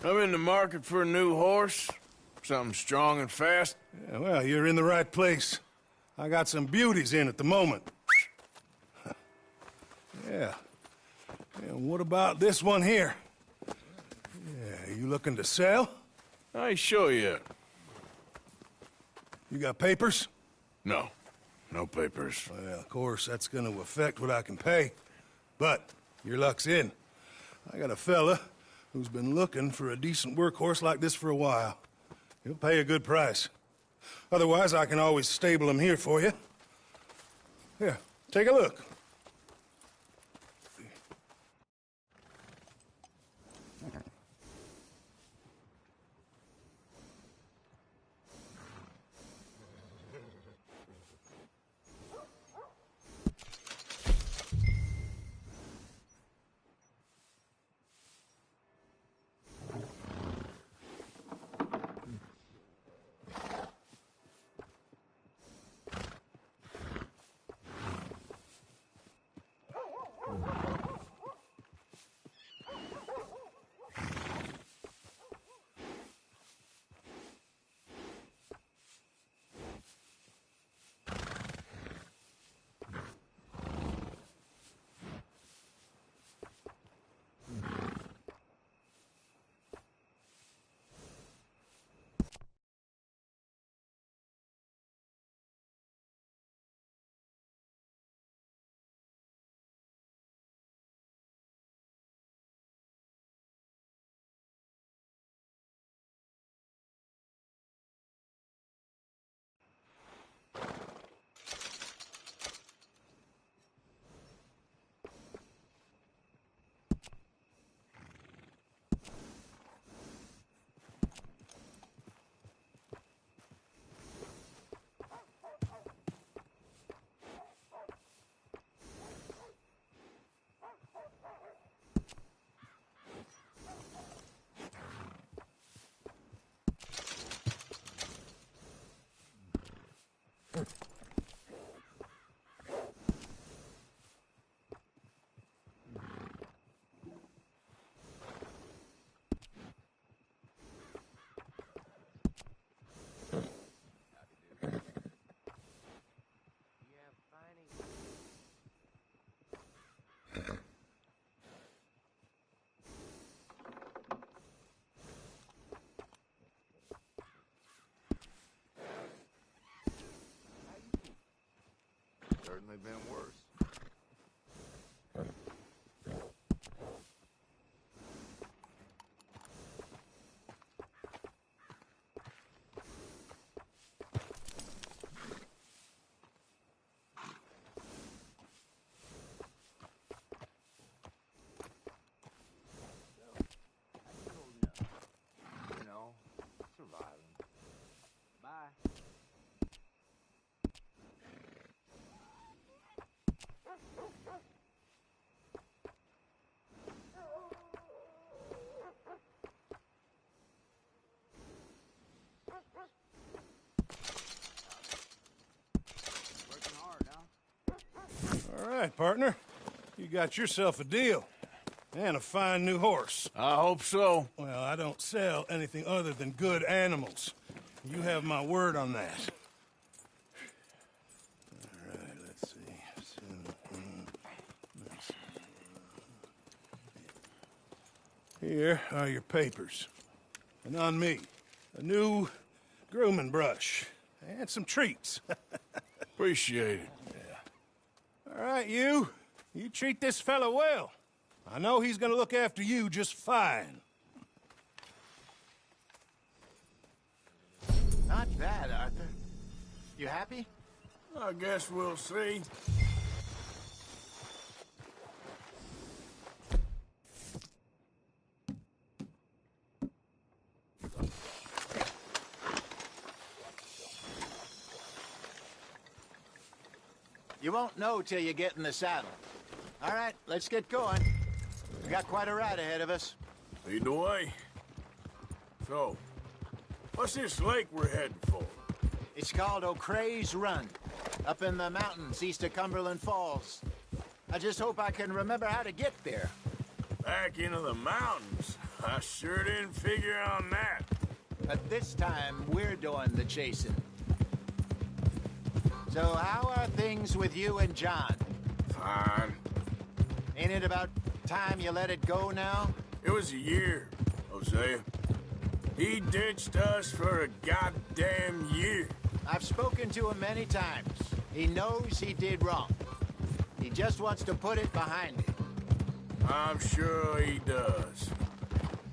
Speaker 4: I'm in the market for a new horse. Something strong and fast.
Speaker 14: Yeah, well, you're in the right place. I got some beauties in at the moment. Yeah. And what about this one here? Yeah, you looking to sell?
Speaker 4: I ain't sure yet.
Speaker 14: You got papers?
Speaker 4: No. No papers.
Speaker 14: Well, of course, that's gonna affect what I can pay. But your luck's in. I got a fella
Speaker 8: who's been looking for a decent workhorse like this for a while. He'll pay a good price. Otherwise, I can always stable him here for you. Here, take a look.
Speaker 16: Certainly been worse. You know, surviving. Bye. Working hard, huh?
Speaker 8: All right, partner. You got yourself a deal. And a fine new horse.
Speaker 4: I hope so.
Speaker 8: Well, I don't sell anything other than good animals. You have my word on that. All right, let's see. Here are your papers. And on me, a new grooming brush and some treats.
Speaker 4: Appreciate it.
Speaker 8: Yeah. All right, you treat this fella well. I know he's gonna look after you just fine.
Speaker 1: Not bad, Arthur. You happy?
Speaker 4: I guess we'll see.
Speaker 1: You won't know till you get in the saddle. All right, let's get going. We got quite a ride ahead of us.
Speaker 4: Lead the way. So, what's this lake we're heading for?
Speaker 1: It's called O'Creagh's Run, up in the mountains east of Cumberland Falls. I just hope I can remember how to get there.
Speaker 4: Back into the mountains? I sure didn't figure on that.
Speaker 1: But this time, we're doing the chasing. So how are things with you and John?
Speaker 4: Fine.
Speaker 1: Ain't it about time you let it go now?
Speaker 4: It was a year, Hosea. He ditched us for a goddamn year.
Speaker 1: I've spoken to him many times. He knows he did wrong. He just wants to put it behind him.
Speaker 4: I'm sure he does.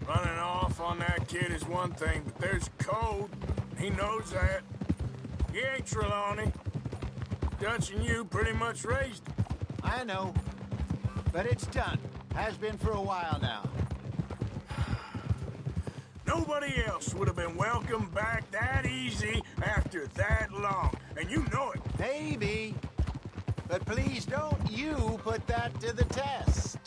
Speaker 4: Running off on that kid is one thing, but there's code. He knows that. He ain't Trelawney. Dutch and you pretty much raised him.
Speaker 1: I know. But it's done. Has been for a while now.
Speaker 4: Nobody else would have been welcomed back that easy after that long. And you know it.
Speaker 1: Maybe. But please don't you put that to the test.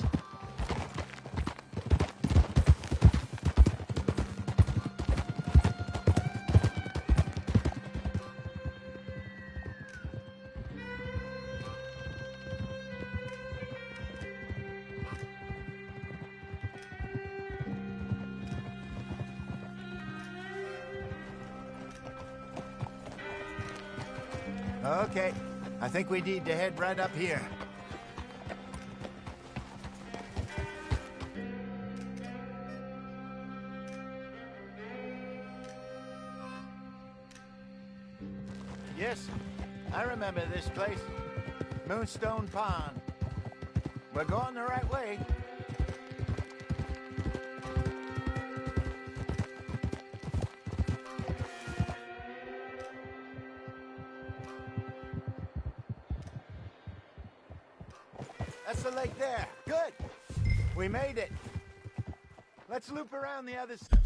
Speaker 1: Okay, I think we need to head right up here. Yes, I remember this place. Moonstone Pond. We're going the right way. That's the lake there. Good. We made it. Let's loop around the other side.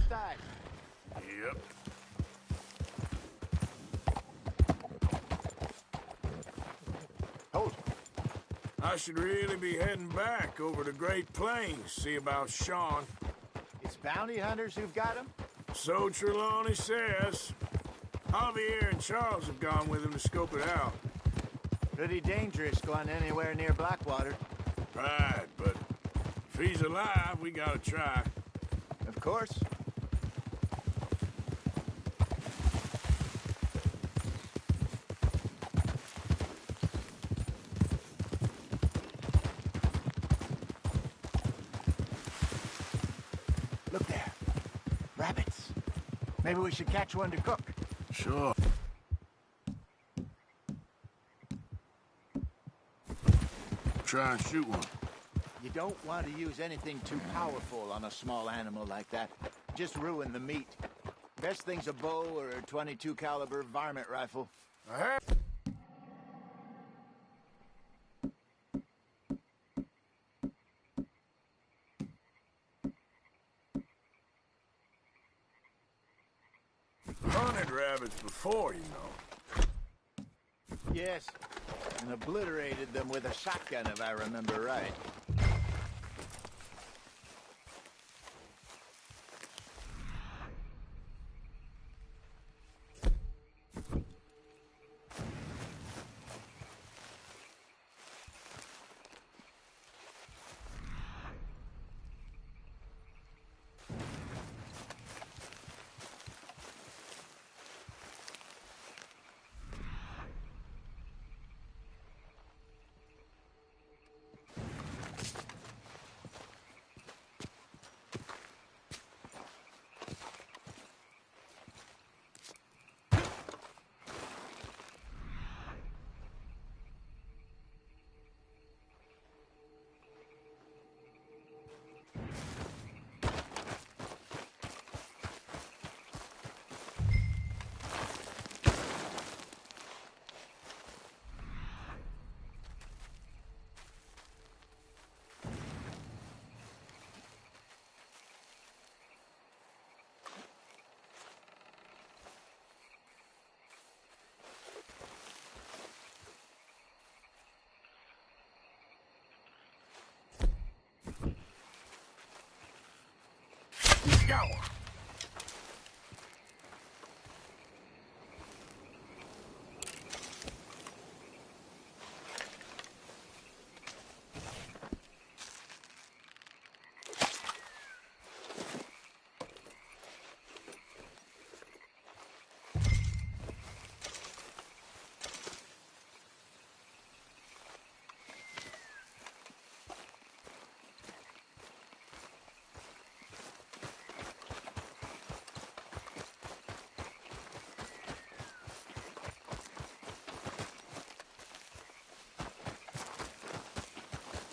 Speaker 1: Side.
Speaker 4: Yep.
Speaker 1: Hold.
Speaker 4: I should really be heading back over to Great Plains, see about Sean.
Speaker 1: It's bounty hunters who've got him?
Speaker 4: So Trelawney says. Javier and Charles have gone with him to scope it out.
Speaker 1: Pretty dangerous going anywhere near Blackwater.
Speaker 4: Right, but if he's alive, we gotta try.
Speaker 1: Of course. Look there. Rabbits. Maybe we should catch one to cook.
Speaker 4: Sure. Try and shoot one.
Speaker 1: You don't want to use anything too powerful on a small animal like that. Just ruin the meat. Best thing's a bow or a .22 caliber varmint rifle.
Speaker 4: Hunted rabbits before, you know.
Speaker 1: Yes, and obliterated them with a shotgun, if I remember right. go.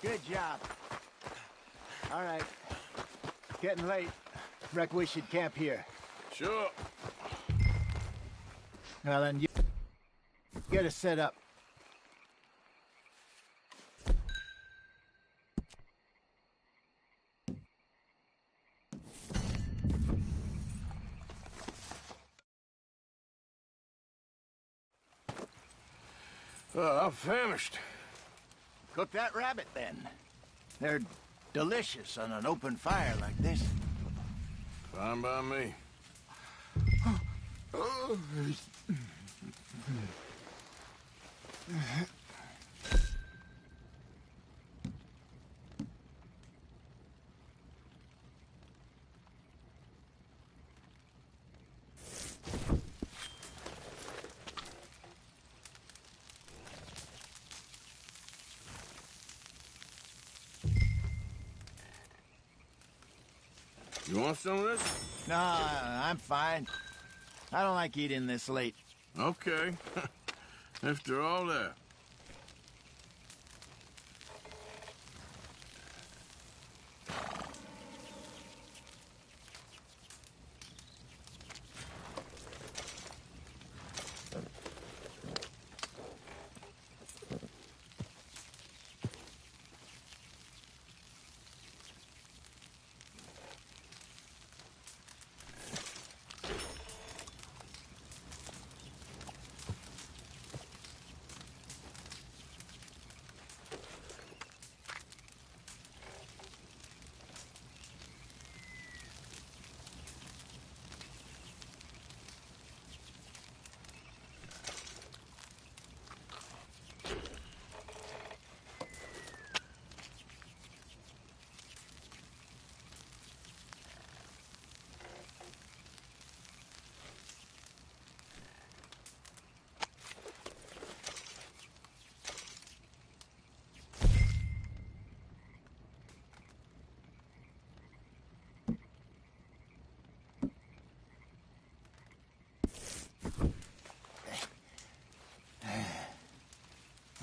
Speaker 1: Good job. All right. Getting late. Reckon we should camp here.
Speaker 4: Sure.
Speaker 1: Well, then you get us set up.
Speaker 4: I'm famished.
Speaker 1: Cook that rabbit, then. They're delicious on an open fire like this.
Speaker 4: Fine by me. You want some of this?
Speaker 1: No, I'm fine. I don't like eating this late.
Speaker 4: Okay. After all that.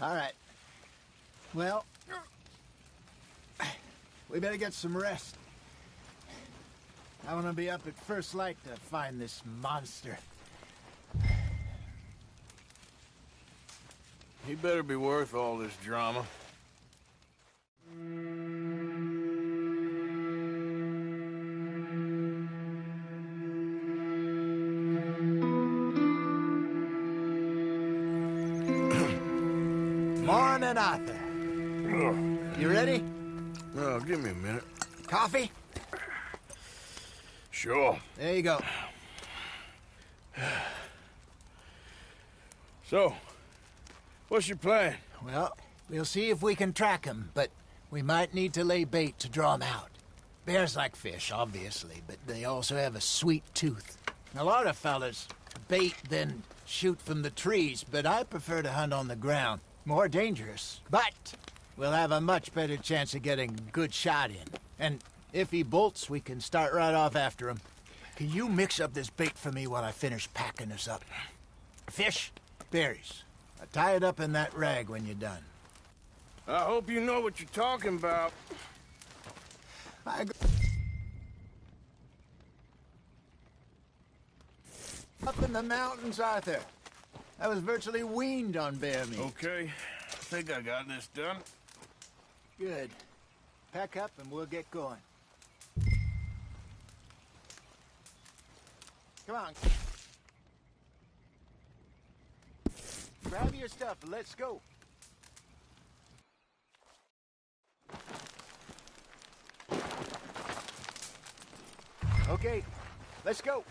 Speaker 1: All right. Well, we better get some rest. I want to be up at first light to find this monster.
Speaker 4: He better be worth all this drama.
Speaker 1: Morning, Arthur. You ready?
Speaker 4: Oh, give me a minute.
Speaker 1: Coffee?
Speaker 4: Sure.
Speaker 1: There you go.
Speaker 4: So, what's your plan?
Speaker 1: Well, we'll see if we can track him, but we might need to lay bait to draw him out. Bears like fish, obviously, but they also have a sweet tooth. A lot of fellas bait, then shoot from the trees, but I prefer to hunt on the ground. More dangerous, but we'll have a much better chance of getting a good shot in. And if he bolts, we can start right off after him. Can you mix up this bait for me while I finish packing this up? Fish, berries. Tie it up in that rag when you're done.
Speaker 4: I hope you know what you're talking about.
Speaker 1: Up in the mountains, Arthur. I was virtually weaned on bear meat.
Speaker 4: Okay, I think I got this done.
Speaker 1: Good. Pack up and we'll get going. Come on. Grab your stuff and let's go. Okay, let's go.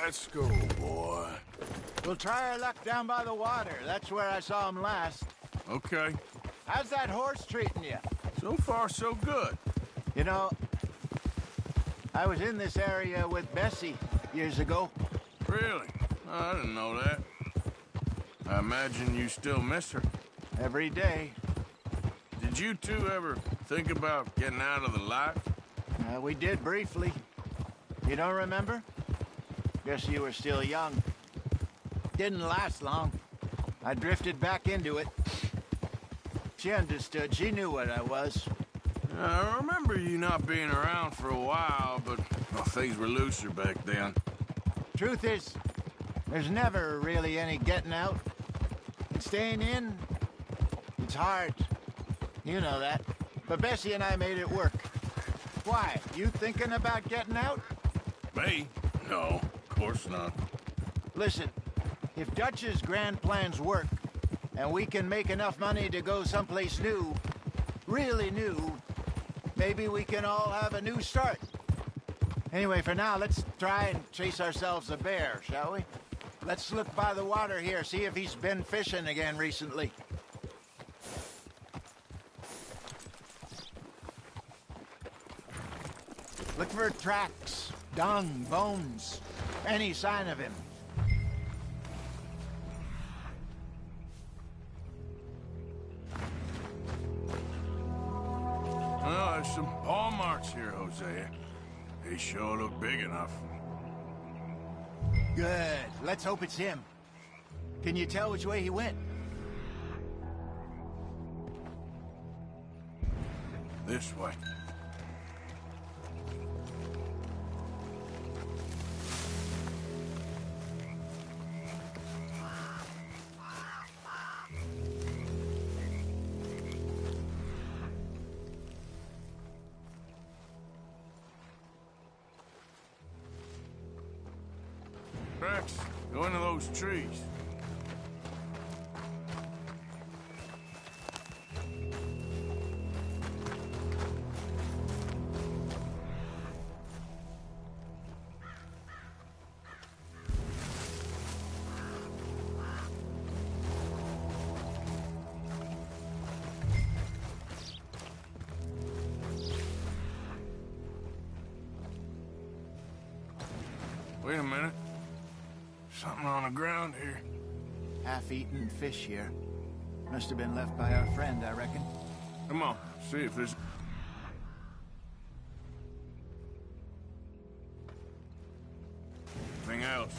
Speaker 4: Let's go, boy.
Speaker 1: We'll try our luck down by the water. That's where I saw him last.
Speaker 4: Okay.
Speaker 1: How's that horse treating you?
Speaker 4: So far, so good.
Speaker 1: You know, I was in this area with Bessie years ago.
Speaker 4: Really? I didn't know that. I imagine you still miss her.
Speaker 1: Every day.
Speaker 4: Did you two ever think about getting out of the life?
Speaker 1: We did briefly. You don't remember? Guess you were still young. Didn't last long. I drifted back into it. She understood. She knew what I was.
Speaker 4: I remember you not being around for a while, but well, things were looser back then.
Speaker 1: Truth is, there's never really any getting out. And staying in, it's hard. You know that. But Bessie and I made it work. Why? You thinking about getting out?
Speaker 4: Me? No, of course not.
Speaker 1: Listen, if Dutch's grand plans work, and we can make enough money to go someplace new, really new, maybe we can all have a new start. Anyway, for now, let's try and chase ourselves a bear, shall we? Let's look by the water here, see if he's been fishing again recently. Look for tracks, dung, bones, any sign of him.
Speaker 4: Well, there's some paw marks here, Hosea. They sure look big enough.
Speaker 1: Good. Let's hope it's him. Can you tell which way he went?
Speaker 4: This way. Rex, go into those trees. Wait a minute. Something on the ground here.
Speaker 1: Half-eaten fish here. Must have been left by our friend, I reckon.
Speaker 4: Come on, see if there's... anything else.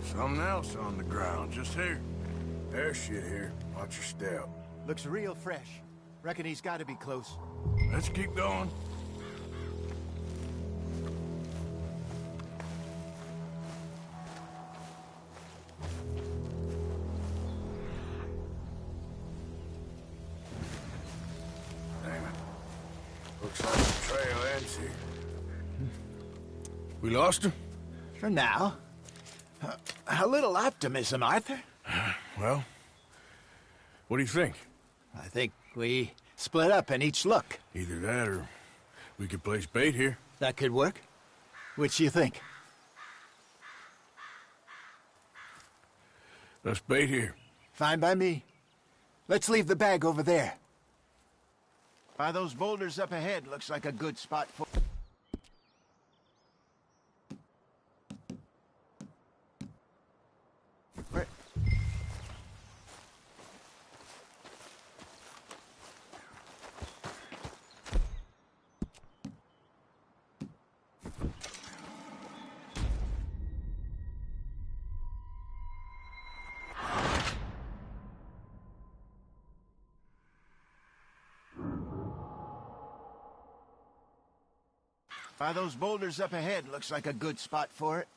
Speaker 4: Something else on the ground, just here. There's shit here. Watch your step.
Speaker 1: Looks real fresh. Reckon he's got to be close.
Speaker 4: Let's keep going. Damn it. Looks like the trail ends here. We lost him?
Speaker 1: For now. A little optimism, Arthur.
Speaker 4: Well, what do you think?
Speaker 1: I think we split up and each look.
Speaker 4: Either that or we could place bait here.
Speaker 1: That could work. Which do you think?
Speaker 4: Let's bait here.
Speaker 1: Fine by me. Let's leave the bag over there. By those boulders up ahead, looks like a good spot for... Where... By those boulders up ahead, looks like a good spot for it.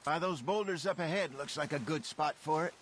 Speaker 1: By those boulders up ahead, looks like a good spot for it.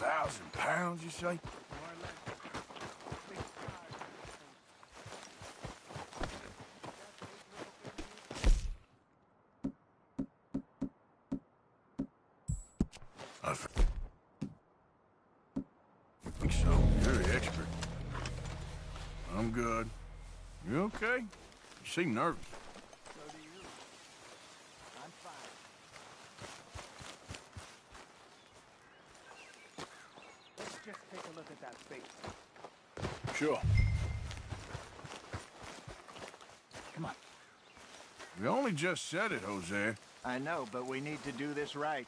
Speaker 4: £1,000, you say? I think so. You're the expert. I'm good. You okay? You seem nervous.
Speaker 1: So do you. I'm fine.
Speaker 20: Let's just take a look at that face.
Speaker 4: Sure.
Speaker 1: Come on.
Speaker 4: We only just said it, Jose.
Speaker 1: I know, but we need to do this right.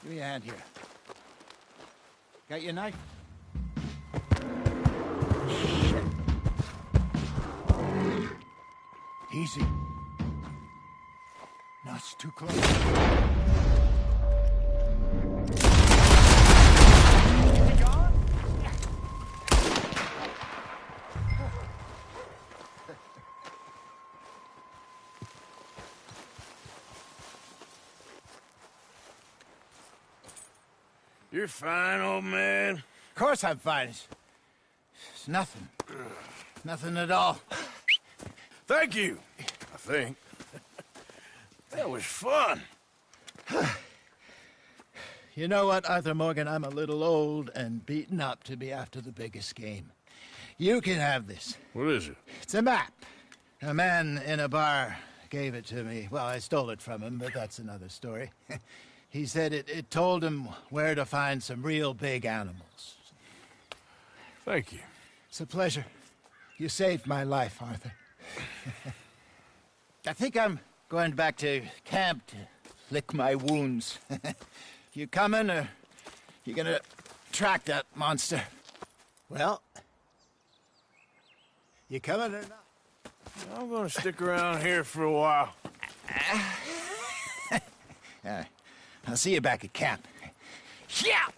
Speaker 1: Give me a hand here. Got your knife? Shit. Easy. No, it's too close.
Speaker 4: You're fine, old man.
Speaker 1: Of course I'm fine. It's nothing. Nothing at all.
Speaker 4: Thank you, I think. That was fun.
Speaker 1: You know what, Arthur Morgan? I'm a little old and beaten up to be after the biggest game. You can have this.
Speaker 4: What is it?
Speaker 1: It's a map. A man in a bar gave it to me. Well, I stole it from him, but that's another story. He said it told him where to find some real big animals.
Speaker 4: Thank you.
Speaker 1: It's a pleasure. You saved my life, Arthur. I think I'm going back to camp to lick my wounds. You coming, or you gonna track that monster? Well, you coming or not?
Speaker 4: I'm gonna stick around here for a while.
Speaker 1: All right. I'll see you back at camp. Yeah!